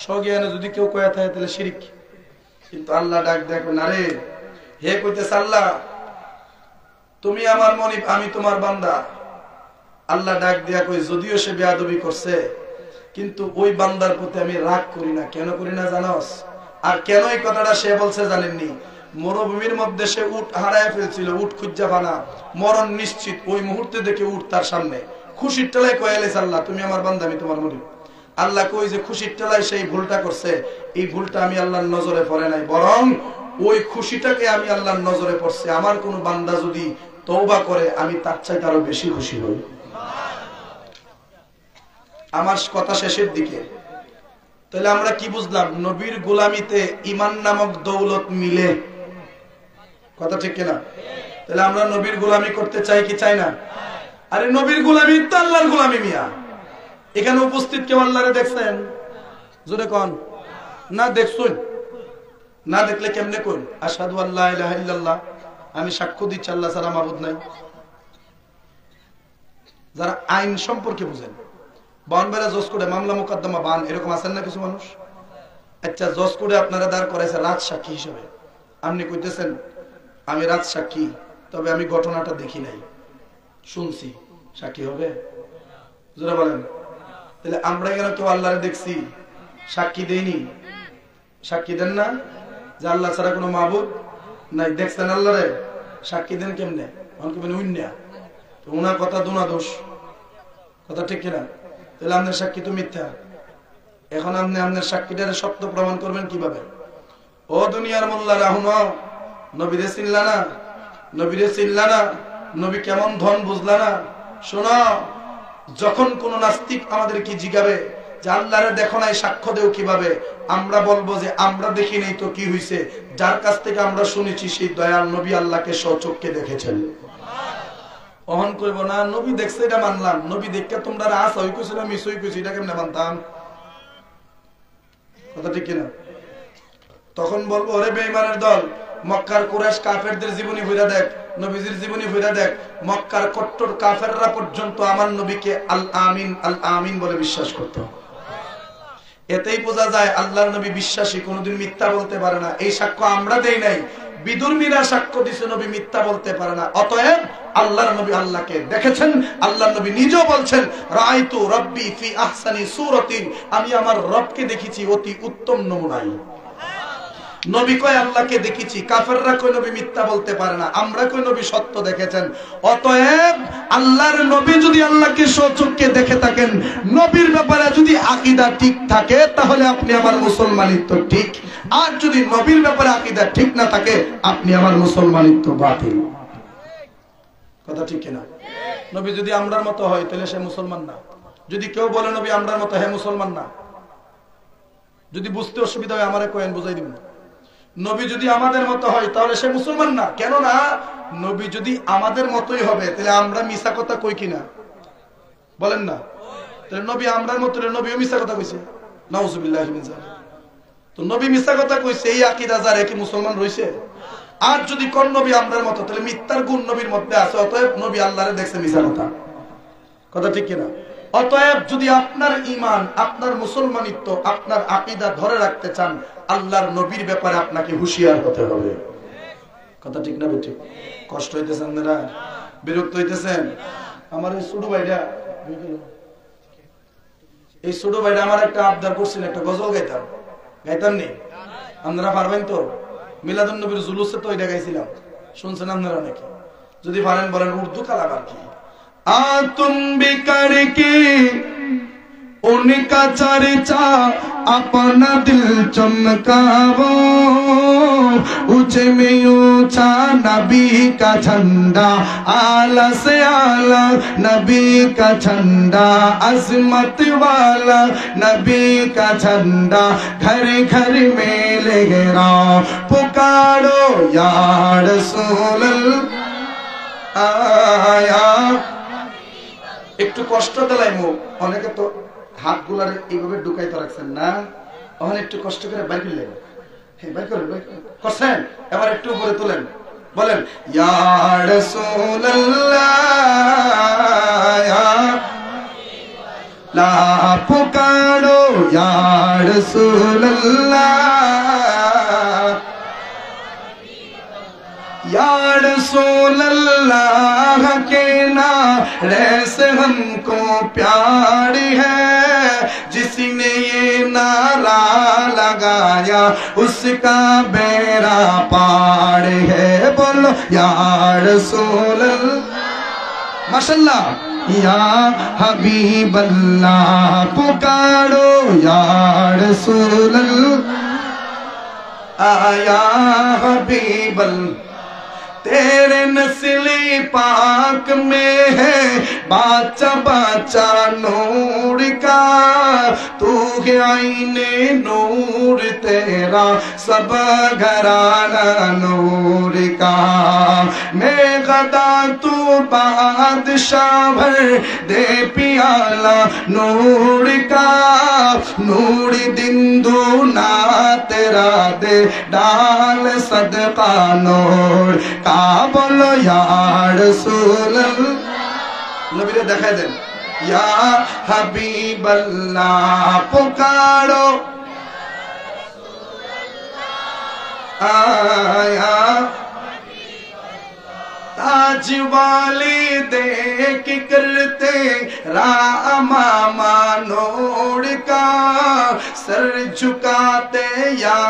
সজ্ঞানে যদি কেউ কয়া থাকে তাহলে শিরিক। কিন্তু আল্লাহ ডাক দেখো না রে, হে কইতেছে আল্লাহ, তুমি আমার মনিব, আমি তোমার বান্দা। আল্লাহ ডাক দিয়া কই, যদিও সে বেয়াদবি করছে কিন্তু ওই বান্দার প্রতি আমি রাগ করি না। কেন করি না জানোস? আর কেন এই কথাটা সে বলছে জানেননি? মরুভূমির মধ্যে সে উট হারায় ফেলছিল, উট খুঁজা পানা, মরণ নিশ্চিত। ওই মুহূর্তে দেখে উট তার সামনে, খুশির টেলায় কয়ালেছে আল্লাহ, তুমি আমার বান্দা, আমি তোমার মনিব। আল্লাহ কই যে খুশির টেলায় সেই ভুলটা করছে, এই ভুলটা আমি আল্লাহর নজরে পড়ে নাই, বরং ওই খুশিটাকে আমি আল্লাহর নজরে পড়ছে। আমার কোন বান্দা যদি তওবা করে, আমি তার চাইতে আরো বেশি খুশি হই। আমার কথা শেষের দিকে। তাহলে আমরা কি বুঝলাম? নবীর গোলামিতে ঈমান নামক দৌলত মিলে। কথা ঠিক কিনা? তাহলে আমরা নবীর গোলামি করতে চাই কি চাই না? আরে নবীর গোলামি তো আল্লাহর গোলামি মিয়া। এখানে উপস্থিত কেউ আল্লাহরে দেখছেন? জোরে কোন না দেখছুন? না দেখলে কেমনে কোন? আশহাদু আল্লা ইলাহা ইল্লাল্লাহ, আমি সাক্ষ্য দিচ্ছি আল্লাহ ছাড়া মাবুদ নাই। যারা আইন সম্পর্কে বুঝেন, বান বেলা জজ করে মামলা মোকদ্দমা বান, এরকম আছেন না কিছু মানুষ? আচ্ছা, জজ করে আপনারা দাঁড় করাইছে রাজ সাক্ষী হিসেবে। আপনি কইতেছেন আমি রাজ সাক্ষী, তবে আমি ঘটনাটা দেখি নাই, শুনছি, সাক্ষী হবে? যারা বলেন, তাহলে আমরা কেন কেউ আল্লাহরে দেখছি, সাক্ষী দেইনি? সাক্ষী দেন না যে আল্লাহ ছাড়া কোনো মাবুদ নাই? দেখছেন আল্লাহরে, সাক্ষী দেন কেমনে? অনেকে মানে উন্না, তো ওনার কথা দুনা দোষ। কথা ঠিক কিনা? তাহলে আপনার সাক্ষী তো মিথ্যা। এখন আপনি আপনার সাক্ষীটারে সত্য প্রমাণ করবেন কিভাবে? ও দুনিয়ার মোল্লা রাহুন, নবীরে চিনলা না? নবীরে চিনলা না? নবী কেমন ধন বুঝলা না? শোনো, যখন কোন নাস্তিক আমাদের কি জিগাবে যে আল্লাহরে দেখো নাই, সাক্ষ্য দেও কিভাবে, আমরা বলবো যে আমরা দেখি নাই তো কি হইছে, যার কাছ থেকে আমরা শুনেছি সেই দয়াল নবী আল্লাহকে স্বচক্ষে দেখেছেন। অহন করব না, নবী দেখছে এটা মানলাম, নবী দেখে তোমরা রাস হই কইছো না মিস হই কইছো, এটা কেমনে মানতাম? কথা ঠিক কিনা? তখন বলবো, ওরে বেঈমানের দল, মক্কার কুরাইশ কাফেরদের জীবনী ভইরা দেখ, নবীজির জীবনী ভইরা দেখ, মক্কার কট্টর কাফেররা পর্যন্ত আমার নবীকে আল আমিন আল আমিন বলে বিশ্বাস করত। এতেই বোঝা যায় আল্লাহর নবী বিশ্বাসী, কোনোদিন মিথ্যা বলতে পারে না। এই সাক্ষ্য আমরা দেই নাই, বিদুর্মীরা সাক্ষ্য দিছে নবী মিথ্যা বলতে পারে না। অতএব আল্লাহর নবী আল্লাহকে দেখেছেন, আল্লাহর নবী নিজেও বলছেন রাআইতু রাব্বি ফি আহসানি সূরাতিন, আমি আমার রবকে দেখেছি অতি উত্তম নমুনায়। নবী কয় আল্লাহকে দেখেছি, কাফেররা কয় নবী মিথ্যা বলতে পারে না, আমরা কয় নবী সত্য দেখেছেন। অতএব আল্লাহর নবী যদি আল্লাহকে স্বচক্ষে দেখে থাকেন, নবীর ব্যাপারে যদি আকীদা ঠিক থাকে, তাহলে আপনি আমার মুসলমানিত্ব ঠিক। আর যদি নবীর ব্যাপারে আকীদা ঠিক না থাকে, আপনি আমার মুসলমানিত্ব বাতিল। কথা ঠিক কিনা? নবী যদি আমরার মতো হয় তাহলে সে মুসলমান না। যদি কেউ বলে নবী আমরার মতো, হে মুসলমান না। যদি বুঝতে অসুবিধা হয় আমারে কয়েন বুঝাই দিন। নবী যদি আমাদের মতো হয় তাহলে সে মুসলমান না। কেন না? নবী যদি আমাদের মতোই হবে তাহলে আমরা মিছা কথা কই কিনা? বলেন না? তাহলে নবী আমরার মতো, নবীও মিছা কথা কইছে, নাউজুবিল্লাহি মিন যালিক। তো নবী মিছা কথা কইছে, এই আকীদা যার কি মুসলমান রইছে? আর যদি কোন নবী আমরার মতো, তাহলে মিথ্যার গুণ নবীর মধ্যে আছে। অতএব নবী আল্লাহরে দেখছে মিছা কথা। কথা ঠিক কিনা? অতএব যদি আপনার ঈমান, আপনার মুসলমানিত্ব, আপনার আকীদা ধরে রাখতে চান, আল্লাহর নবীর ব্যাপারে আপনাকে হুঁশিয়ার হতে হবে। কথা ঠিক না বেঠিক? কষ্ট হইতেছেন না? বিরক্ত হইতেছেন? আমার এই ছোট ভাইটা, এই ছোট ভাইটা আমার একটা আবদার করছিল, একটা গজল গাইতাম, গাইতাম নি? আপনারা পারবেন তো? মিলাদুন নবীর জুলুসে তো এটা গাইছিলাম, শুনছেন আপনারা অনেকে? যদি পারেন বলেন। উর্দু কালাম আর কি। तुम बिखर के उनका चर्चा अपना दिल चमकावो, ऊंचे में ऊंचा नबी का झंडा, आला से आला नबी का झंडा, अजमत वाला नबी का झंडा, घर घर में लहराओ, पुकारो या रसूल आया। একটু কষ্ট দিলাইমু, অনেকে তো হাত গুলার এইভাবে ঢুকাইতে রাখছেন না, ওখানে একটু কষ্ট করে বাইর করলেন, হ্যাঁ বাইর করেন, বাইর করছেন, এবার একটু উপরে তুলেন, বলেন ইয়া রাসূলুল্লাহ ইয়া লা পুকারো ইয়া রাসূলুল্লাহ या रसूल अल्लाह के नारे से हमको प्यार है, जिसने ये नारा लगाया उसका बेड़ा पार है। बोलो या रसूल माशाल्लाह, या हबीब अल्लाह पुकारो या रसूल आया हबीब तेरे नस्ले पाक में है बाचा बाचा नूर का, तू है आईने नूर तेरा सब घराना नूर का, मैं गदा तू बादशाह भर दे पियाला नूर का, नूर दिन दूना तेरा दे डाल सदका नूर का। बोलो या रसूल नबीरे देखाई देन या हबीब अल्लाह पुकारो आया, ताज वाले देख करते रामा नूर का, सर झुकाते या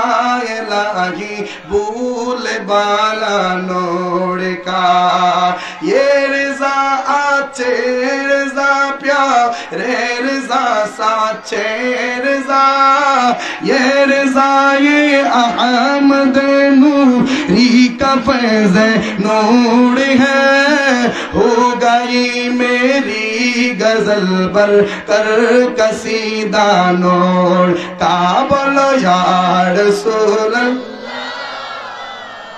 इलाही भूल बाला नूर का, ये रिजा आचे रिजा प्यारे रिजा साचे रिजा, ये रिजा ये अहमद नूरी का फैज़ नूर है, हो गई मेरी गजल पर कर कसीदा नूर का। बोलो या रसूल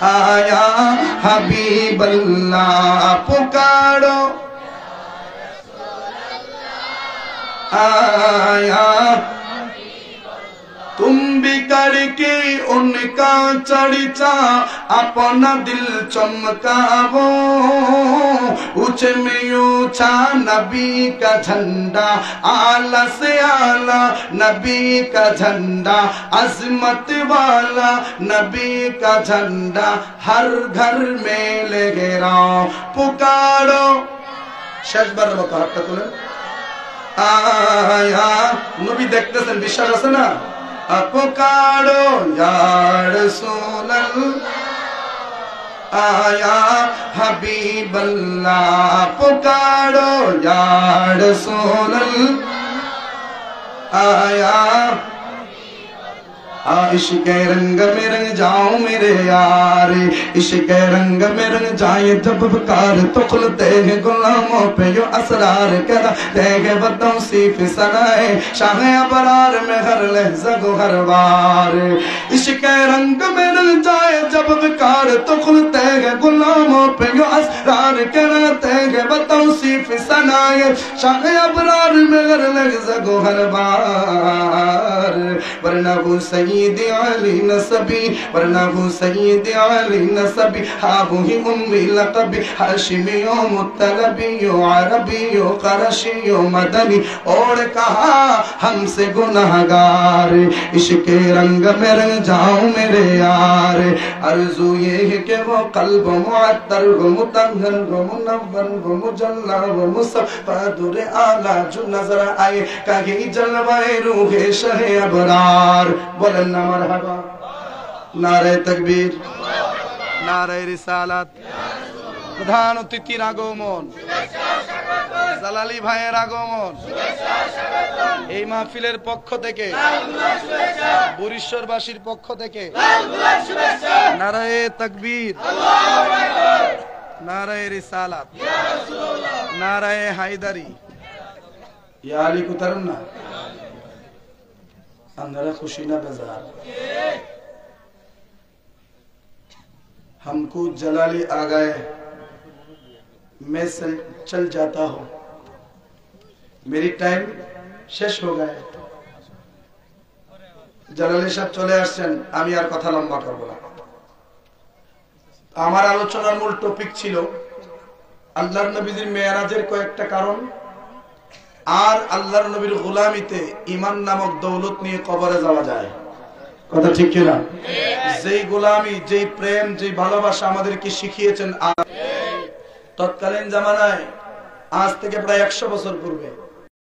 आया हबीब अल्लाह पुकारो आया, तुम भी करके उनका चर्चा अपना दिल चमकावो, ऊंचे में ऊंचा नबी का झंडा, आला से आला नबी का झंडा, अजमत वाला नबी का झंडा, हर घर में लहराओ, पुकारो শেষ বারের মতো হাতটা তুলেন आया। नबी देखतेছেন, বিশ্বাস আছে না? पुकारो या रसूल आया हबीब अल्लाह पुकारो या रसूल आया। इश्क़ रंग में रंग जाओ मेरे यार, इश्क़ रंग में रंग जाए जब पुकार तो खुलते हैं गुलामों पे यो असरार, कहते हैं बतौसीफ सनाए शाह अबरार में हर लहज़ा को हर बार। इश्क़ रंग में रंग जाए जब पुकार तो खुलते हैं गुलामों पे यो असरार, कहते हैं बतौसीफ सनाए शाह अबरार में हर लहज़ा को हर बार। वरना वो सईद अली नसबी, वरना वो सईद अली नसबी, हाँ वो ही उम्मी लक़बी, हाशिमियो मुत्तलबियो अरबियो क़रशियो मदनी, और कहा हमसे गुनहगार। इश्क़ रंग में रंग जाऊं मेरे यार, अर्ज़ू ये है कि वो क़ल्ब मुअत्तर वो मुतहहर वो मुनव्वर वो मुजल्ला वो मुसफ़्फ़ा दुर आला जो नज़र आए कहीं जलवाए रूहे शहे अबरार। बोलन ना मरहबा, नारे तकबीर, नारे रिसालत, प्रधान अतिथिर আগমন। জালালী ভাইয়ের আগমন এই মাহফিলের পক্ষ থেকে, বরিশ্বরবাসীর পক্ষ থেকে নারায়ে তাকবীর, নারায়ে রিসালাত, নারায়ে হায়দারি। ইয়া আলী কুতারুন না, अंदर खुशी ना बेजार। हमको जलाली आ गए, मैं चल जाता हूँ, मेरी टाइम शेष हो गए। জালালি সাহেব চলে আসছেন, আমি আর কথা লম্বা করব না। আমার আলোচনার মূল টপিক ছিল আল্লাহর নবীর মেরাজের কয়েকটা কারণ, আর আল্লাহর নবীর গোলামিতে ঈমান নামক দৌলত নিয়ে কবরে যাওয়া যায়। কথা ঠিক কি না? যেই গোলামি, যেই প্রেম, যেই ভালোবাসা আমাদেরকে শিখিয়েছেন তৎকালীন জামানায়, আজ থেকে প্রায় 100 বছর পূর্বে